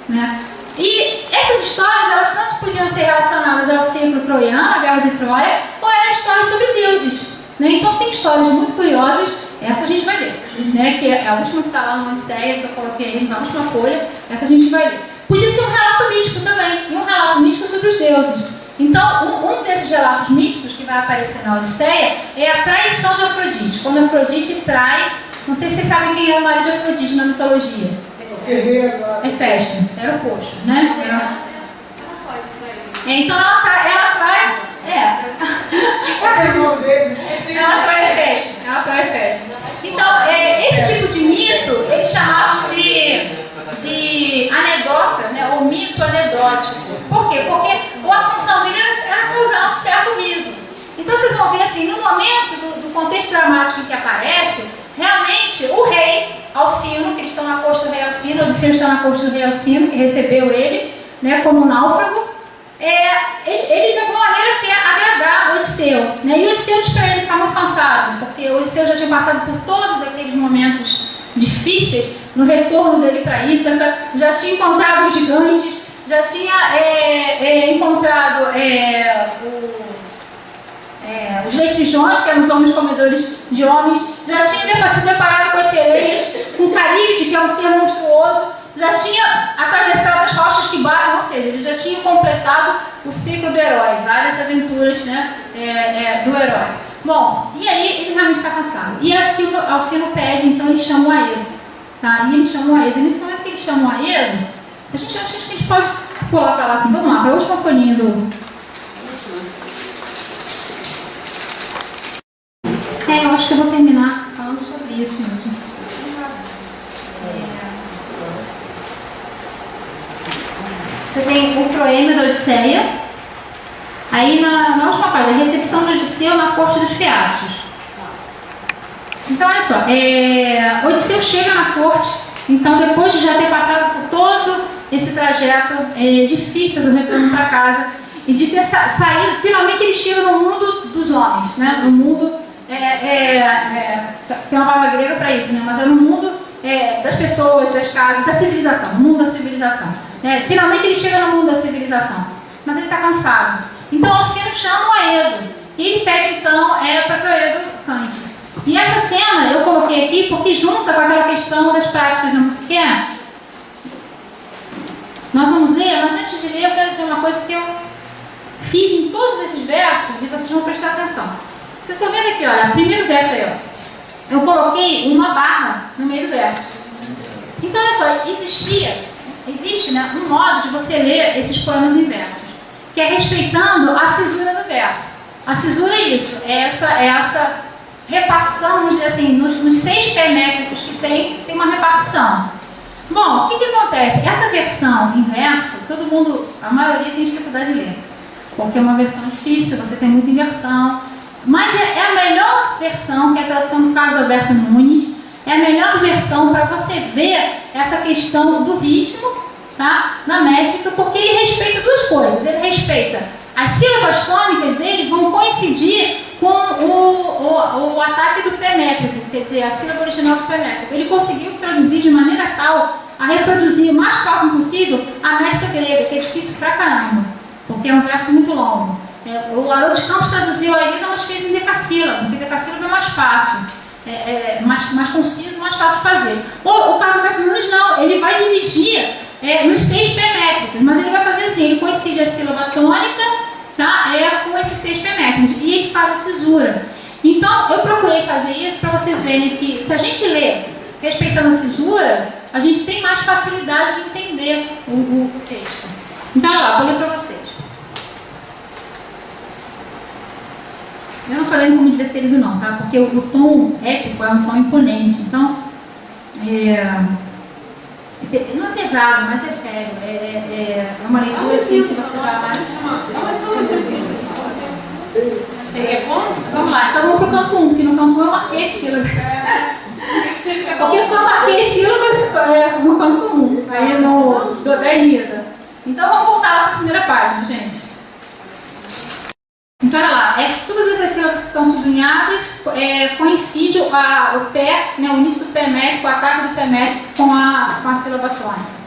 Né? E essas histórias, elas tanto podiam ser relacionadas ao ciclo troiano, a guerra de Troia, ou eram histórias sobre deuses. Né? Então tem histórias muito curiosas, essa a gente vai ler, né? Que é a última que está lá na Odisseia, que eu coloquei aí na última folha, essa a gente vai ler. Podia ser um relato mítico também, e um relato mítico sobre os deuses. Então, um desses relatos místicos que vai aparecer na Odisseia é a traição de Afrodite. Quando Afrodite trai, não sei se vocês sabem quem é o marido de Afrodite na mitologia. Hefesto, era o coxo, né? Então ela trai, ela trai Hefesto. Então, esse tipo de mito, eles chamavam de anedota, né? Ou mito anedótico. Por quê? Porque a função dele era causar um certo riso. Então vocês vão ver assim, no momento do contexto dramático em que aparece, realmente o rei Alcino, que eles estão na corte do rei Alcino, Odisseu está na corte do rei Alcino, que recebeu ele, né, como náufrago, ele de alguma maneira quer agradar Odisseu, né? E Odisseu diz para ele ficar muito cansado, porque Odisseu já tinha passado por todos aqueles momentos difíceis no retorno dele para Ítaca, já tinha encontrado os gigantes, já tinha encontrado os lexijões, que eram os homens comedores de homens, já tinha se deparado com as sereias, com Caríde, que é um ser monstruoso, já tinha atravessado as rochas que batem, ou seja, ele já tinha completado o ciclo do herói, várias aventuras, né, do herói. Bom, e aí ele realmente está cansado. E Alcino pede, então eles chamam Aedo. Tá? E eles chamam Aedo. E nesse momento que eles chamam Aedo, acho que a gente pode pular para lá assim. Vamos lá, para a última folhinha do... eu acho que eu vou terminar falando sobre isso mesmo. Você tem o proêmio da Odisseia. Aí na última página, a recepção de Odisseu na corte dos Fiascos. Então olha só, Odisseu chega na corte, então depois de já ter passado por todo esse trajeto difícil do retorno para casa e de ter saído, finalmente ele chega no mundo dos homens, né? No mundo, tem uma palavra grega para isso, né? Mas é no mundo das pessoas, das casas, da civilização, no mundo da civilização. Finalmente ele chega no mundo da civilização, mas ele está cansado. Então Alcino chama o Aedo e ele pede então para que o Aedo cante. E essa cena eu coloquei aqui porque junta com aquela questão das práticas da musiquinha. Nós vamos ler, mas antes de ler eu quero dizer uma coisa que eu fiz em todos esses versos e vocês vão prestar atenção. Vocês estão vendo aqui, olha, o primeiro verso aí, ó. Eu coloquei uma barra no meio do verso. Então olha só, existe, né, um modo de você ler esses poemas em versos, que é respeitando a cisura do verso. A cisura é isso, é essa repartição, vamos dizer assim, nos 6 pé métricos que tem uma repartição. Bom, o que acontece? Essa versão em verso, todo mundo, a maioria tem dificuldade de ler, porque é uma versão difícil, você tem muita inversão, mas é a melhor versão, que é a tradução do Carlos Alberto Nunes, é a melhor versão para você ver essa questão do ritmo, tá? Na métrica, porque ele respeita duas coisas. Ele respeita as sílabas tônicas dele vão coincidir com o ataque do pé métrico, quer dizer, a sílaba original do pé métrico. Ele conseguiu traduzir de maneira tal a reproduzir o mais próximo possível a métrica grega, que é difícil pra caramba, porque é um verso muito longo. O Haroldo de Campos traduziu a Ilíada, mas fez em decassílabo, porque decassílabo é mais fácil. Mais conciso, mais fácil de fazer. O Carlos Alberto Nunes não, ele vai dividir nos 6 pé métricos, mas ele vai fazer assim, ele coincide a sílaba tônica, tá? Com esses 6 pé métricos, e ele faz a cisura. Então, eu procurei fazer isso para vocês verem que se a gente lê respeitando a cisura, a gente tem mais facilidade de entender o texto. Então, olha lá, vou ler para vocês. Eu não estou lendo como devia ser lido não, tá? Porque o tom épico é um tom imponente, então não é pesado, mas é sério, é uma leitura assim que você vai mais... Vamos lá, então vamos para o canto 1, porque no canto 1 eu marquei sílabas. Porque eu só marquei sílabas no canto 1, aí da Ilíada. Então vamos voltar lá para a primeira página, gente. Então, olha lá, todas essas sílabas que estão sublinhadas coincide o pé, né, o início do pé métrico, o ataque do pé métrico com a sílaba tônica.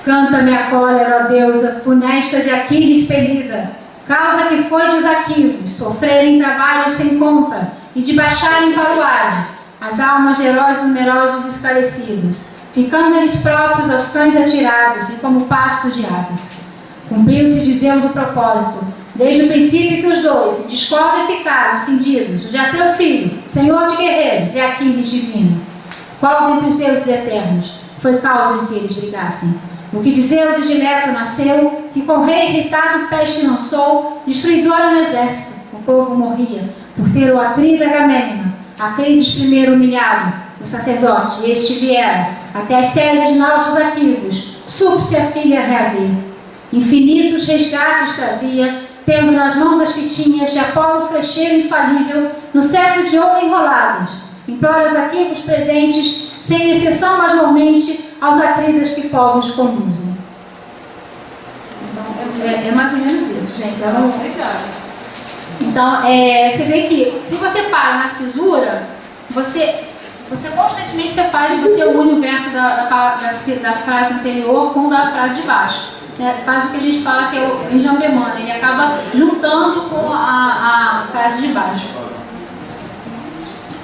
Canta-me a cólera, ó deusa, funesta de Aquiles expelida, causa que foi de os aquivos sofrerem trabalhos sem conta e de baixarem para o Hades as almas de heróis numerosos esclarecidos. ficando eles próprios aos cães atirados e como pastos de aves. Cumpriu-se de Zeus o propósito, desde o princípio que os dois, em discórdia ficaram cindidos, o de Atreu filho, senhor de guerreiros, e Aquiles divino. Qual dentre os deuses eternos foi causa de que eles brigassem? O que de Zeus e de Leto nasceu, que com rei irritado peste lançou, destruidora no exército, o povo morria, por ter o atrida Agamemnon, Atrides primeiro humilhado, o sacerdote, e este viera, até as séries de náufragos aquivos, súplice a filha reaver. Infinitos resgates trazia, tendo nas mãos as fitinhas de Apolo flecheiro infalível, no cetro de ouro enrolados, implora os aquivos presentes, sem exceção majormente, aos atridas que povos conduzem. Então, é mais ou menos isso, gente. Então, você vê que, se você para na cisura, você constantemente você une o verso da frase anterior com da frase de baixo. Faz o que a gente fala que é o enjambemano, ele acaba juntando com a frase de baixo.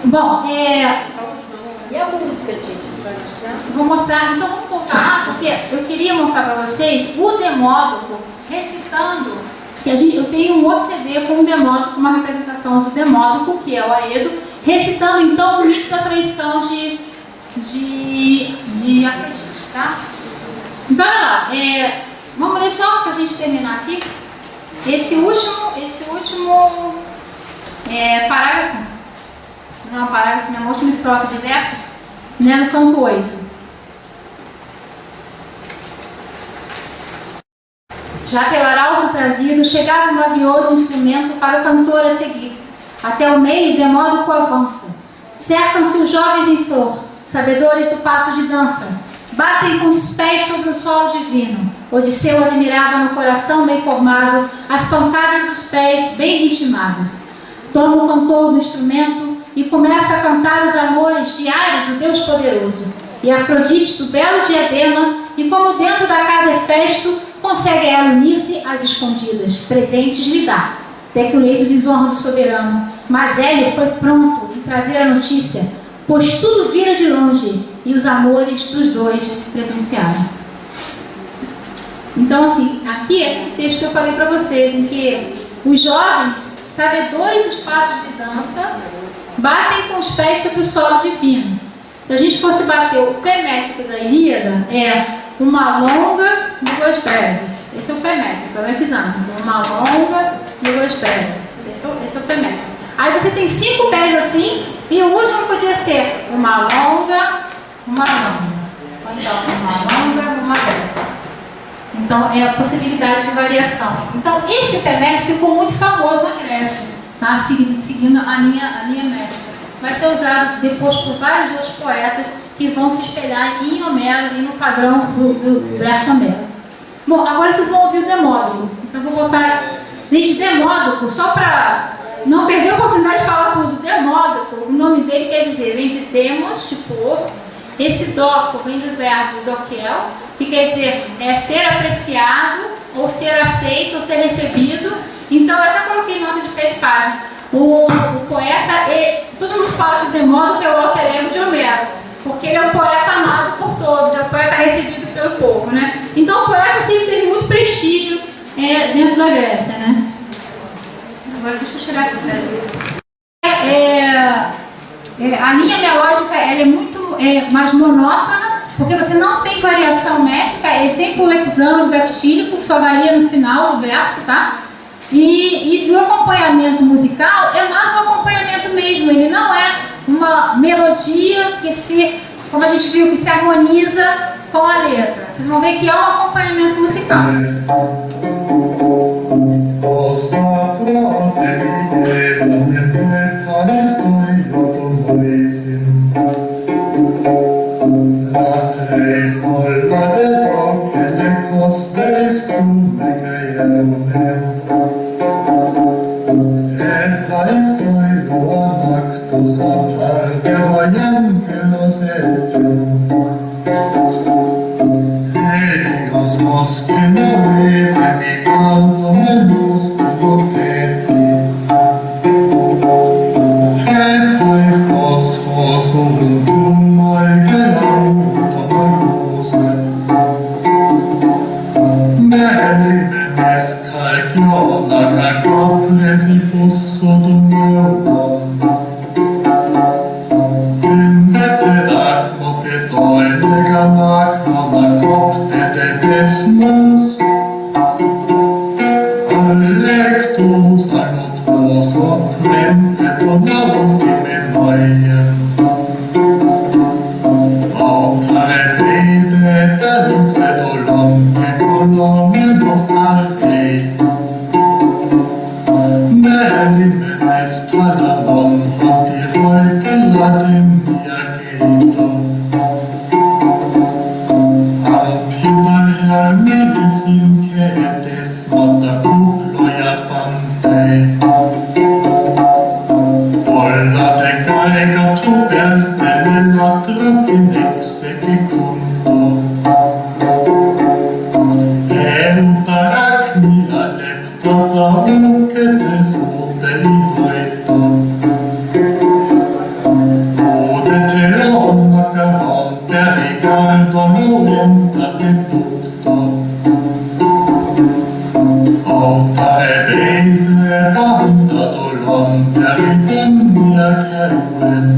Bom, E a música, Titi? vou mostrar, então vamos voltar lá, porque eu queria mostrar para vocês o Demódoco recitando, que eu tenho um outro CD com o Demódoco, uma representação do Demódoco, que é o Aedo, recitando então o mito da traição de Afrodite, tá? Então, olha lá, vamos ler só para a gente terminar aqui. Esse último parágrafo, não é um parágrafo, não é uma última estrofe de versos, né, no canto 8. Já pelo arauto trazido, chegava um mavioso instrumento para o cantor a seguir. Até o meio, Demódoco avança. Cercam-se os jovens em flor, sabedores do passo de dança. Batem com os pés sobre o solo divino. Odisseu admirava no coração bem formado as pancadas dos pés bem ritmados. Toma o cantor do instrumento e começa a cantar os amores de Ares, o Deus poderoso, e Afrodite do belo diadema, e como dentro da casa é festo, consegue ela unir-se às escondidas, presentes lhe dá, até que o leito desonra do soberano. Mas Hélio foi pronto em trazer a notícia, pois tudo vira de longe, e os amores dos dois presenciaram. Então, assim, aqui é o texto que eu falei para vocês, em que os jovens, sabedores dos passos de dança, batem com os pés sobre o solo divino. Se a gente fosse bater o pé métrico da Ilíada, é uma longa e duas breves. Esse é o pé métrico, é o equizâmetro. Uma longa e duas breves. Esse é o pé métrico. Aí você tem 5 pés assim, e o último podia ser uma longa, uma longa. Ou então, uma longa, uma breve. Então, é a possibilidade de variação. Então, esse pé métrico ficou muito famoso na Grécia, tá? Seguindo a linha métrica. Vai ser usado depois por vários outros poetas que vão se espelhar em Homero e no padrão do verso Homero. Bom, agora vocês vão ouvir o Demódoco. Então, vou botar... Gente, Demódoco, só para não perder a oportunidade de falar tudo. Demódoco, o nome dele quer dizer, vem de demos, de pôr. Esse doco vem do verbo doquel, que quer dizer ser apreciado, ou ser aceito, ou ser recebido. Então, eu até coloquei nota de pé de página. O poeta, todo mundo fala que o Demódoco é o alter ego de Homero, porque ele é o poeta amado por todos, é o poeta recebido pelo povo, né? Então, o poeta sempre teve muito prestígio dentro da Grécia, né? Agora, deixa eu chegar aqui, a linha melódica ela é muito mais monótona, porque você não tem variação métrica, é sempre o hexâmetro dactílico, que só varia no final do verso, tá? E o acompanhamento musical é mais um acompanhamento mesmo, ele não é uma melodia que como a gente viu, que se harmoniza com a letra. Vocês vão ver que é um acompanhamento musical. día querido. Ampimarjani sin queretes mata kuplo ja pantei. Olla te carica tu pertele l'altra in execundo. Arachnia leptata ucetes mutelidoito. Odeteon macaron pericardo moventa de ducto. Auta ebede banda dolon peritemnia ceruen.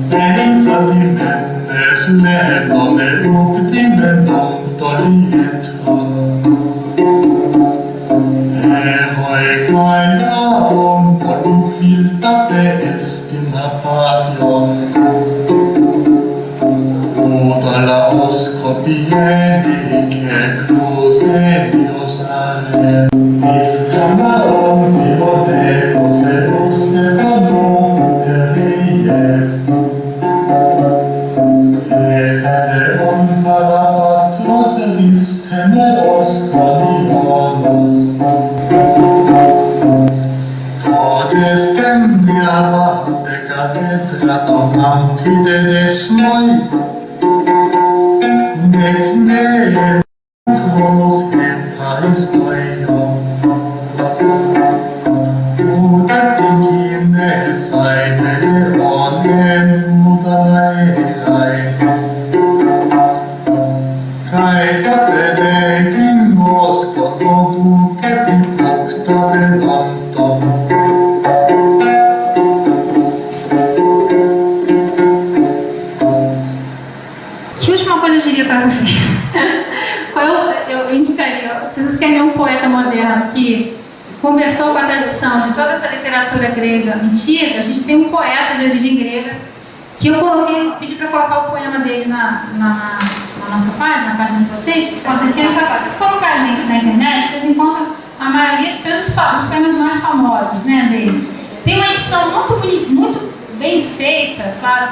Pensa di mendes lenon e uctime non tolietron. Eroi caenaron polupiltate estina passion. Oda la oscopieni che crusenios are. Iscamaron pilotecos et usnevanon teries. Eleon parapatros elis teneros quadionos. Todes tembia vate catedraton ampide desmoi. Nec nee chronos et paristoio. Udat digines aenere onen mudanaerai. Cae capere in mosco ducet in octa venantum. Que última coisa eu diria para vocês? Eu indicaria, se vocês querem um poeta moderno que conversou com a tradição de toda essa literatura grega antiga, a gente tem um poeta de origem grega que eu pedi para colocar o poema dele na nossa página, na página de vocês. Constantino Capa. Vocês colocarem na internet, vocês encontram a maioria dos poemas mais famosos, né, dele. Tem uma edição muito bonita, muito bem feita, claro,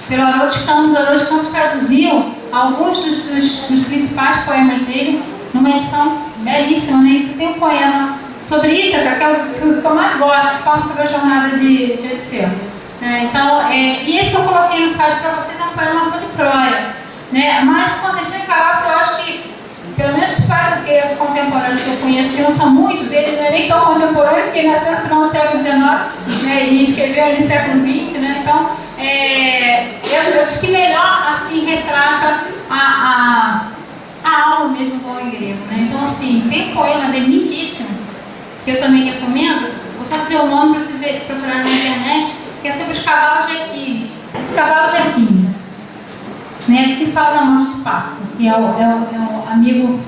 pelo Haroldo de Campos. O Haroldo de Campos traduziu alguns dos principais poemas dele numa edição belíssima, né? Você tem um poema sobre Ítaca, que é o que eu mais gosto, que fala sobre a jornada de Odisseu. Então, e esse que eu coloquei no site para vocês é um poema sobre Troia, né? Mas Constantino Capa, eu acho que, pelo menos os poetas gregos contemporâneos que eu conheço, que não são muitos, ele não é nem tão contemporâneo, porque ele nasceu no final do século XIX, né? E escreveu ali no século XX, né? Então, eu acho que melhor assim retrata a alma mesmo do homem grego, né? Então, assim, tem um poema dele lindíssimo, que eu também recomendo. Vou só dizer o nome para vocês procurarem na internet, que é sobre os cavalos de Aquiles. Os cavalos de Aquiles, né? Que fala da morte de Paco, que é o amigo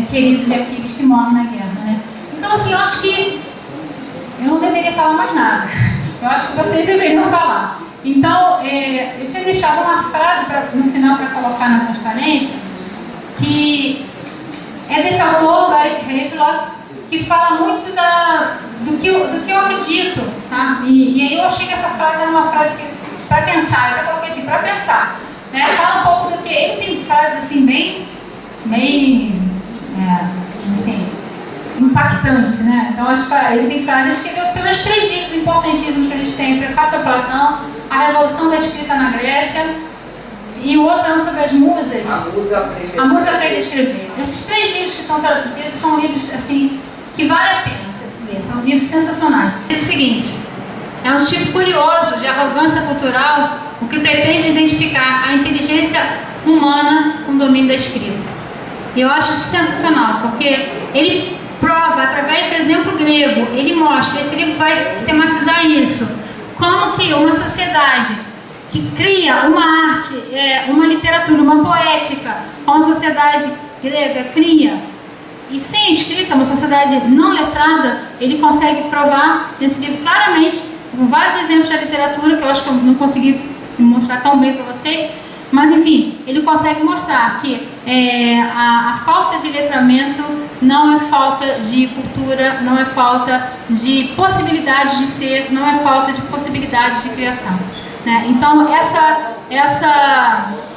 querido de Aquiles que morre na guerra, né? Então, assim, eu acho que eu não deveria falar mais nada. Eu acho que vocês deveriam falar. Então, eu tinha deixado uma frase no final para colocar na transparência, que é desse autor, Eric Havelock, que fala muito do que eu acredito, tá? E aí eu achei que essa frase era uma frase para pensar, eu até coloquei assim, para pensar, né? Fala um pouco do que ele tem frases assim bem assim, impactantes, né? Então ele tem frases, ele escreveu pelo menos 3 livros importantíssimos que a gente tem: Prefácio a Platão, A Revolução da Escrita na Grécia, e o outro é sobre as musas. A Musa Aprende a Escrever. Esses 3 livros que estão traduzidos são livros assim que vale a pena ler, são livros sensacionais. Diz o seguinte: é um tipo curioso de arrogância cultural o que pretende identificar a inteligência humana com o domínio da escrita. E eu acho isso sensacional, porque ele prova, através do exemplo grego, ele mostra, esse livro vai tematizar isso, como que uma sociedade que cria uma arte, uma literatura, uma poética, como a sociedade grega cria, e sem escrita, uma sociedade não letrada, ele consegue provar nesse livro claramente, com vários exemplos da literatura, que eu acho que eu não consegui mostrar tão bem para vocês, mas enfim, ele consegue mostrar que a falta de letramento não é falta de cultura, não é falta de possibilidades de ser, não é falta de possibilidades de criação, né? Então,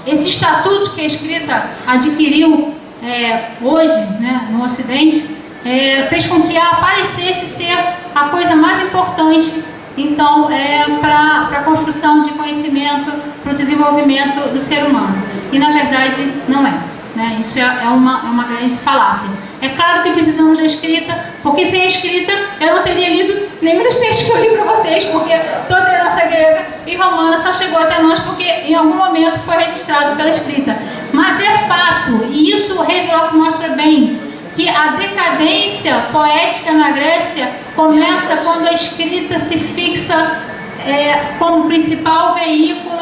esse estatuto que a escrita adquiriu hoje, né, no Ocidente, fez com que aparecesse ser a coisa mais importante, então, para a construção de conhecimento, para o desenvolvimento do ser humano. E, na verdade, não é, né? Isso é uma grande falácia. É claro que precisamos da escrita, porque sem a escrita eu não teria lido nenhum dos textos que eu li para vocês, porque toda a herança grega e romana só chegou até nós porque em algum momento foi registrado pela escrita. Mas é fato, e isso o Havelock mostra bem, que a decadência poética na Grécia começa quando a escrita se fixa como principal veículo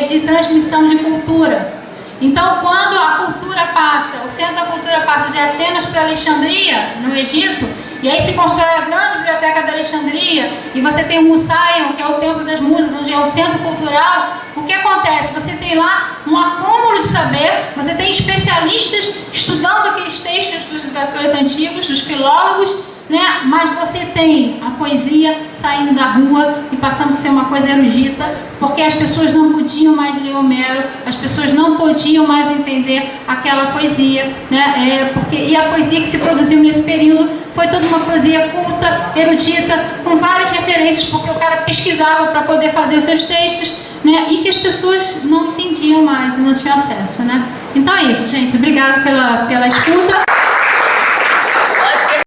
de transmissão de cultura. Então, quando a cultura passa, o centro da cultura passa de Atenas para Alexandria, no Egito, e aí se constrói a grande biblioteca da Alexandria, e você tem o Musaion, que é o Templo das Musas, onde é o centro cultural, o que acontece? Você tem lá um acúmulo de saber, você tem especialistas estudando aqueles textos dos redatores antigos, dos filólogos, né? Mas você tem a poesia saindo da rua e passando a ser uma coisa erudita, porque as pessoas não podiam mais ler Homero, as pessoas não podiam mais entender aquela poesia, né? E a poesia que se produziu nesse período foi toda uma poesia culta, erudita, com várias referências, porque o cara pesquisava para poder fazer os seus textos, né? E que as pessoas não entendiam mais, não tinham acesso, né? Então é isso, gente. Obrigada pela escuta.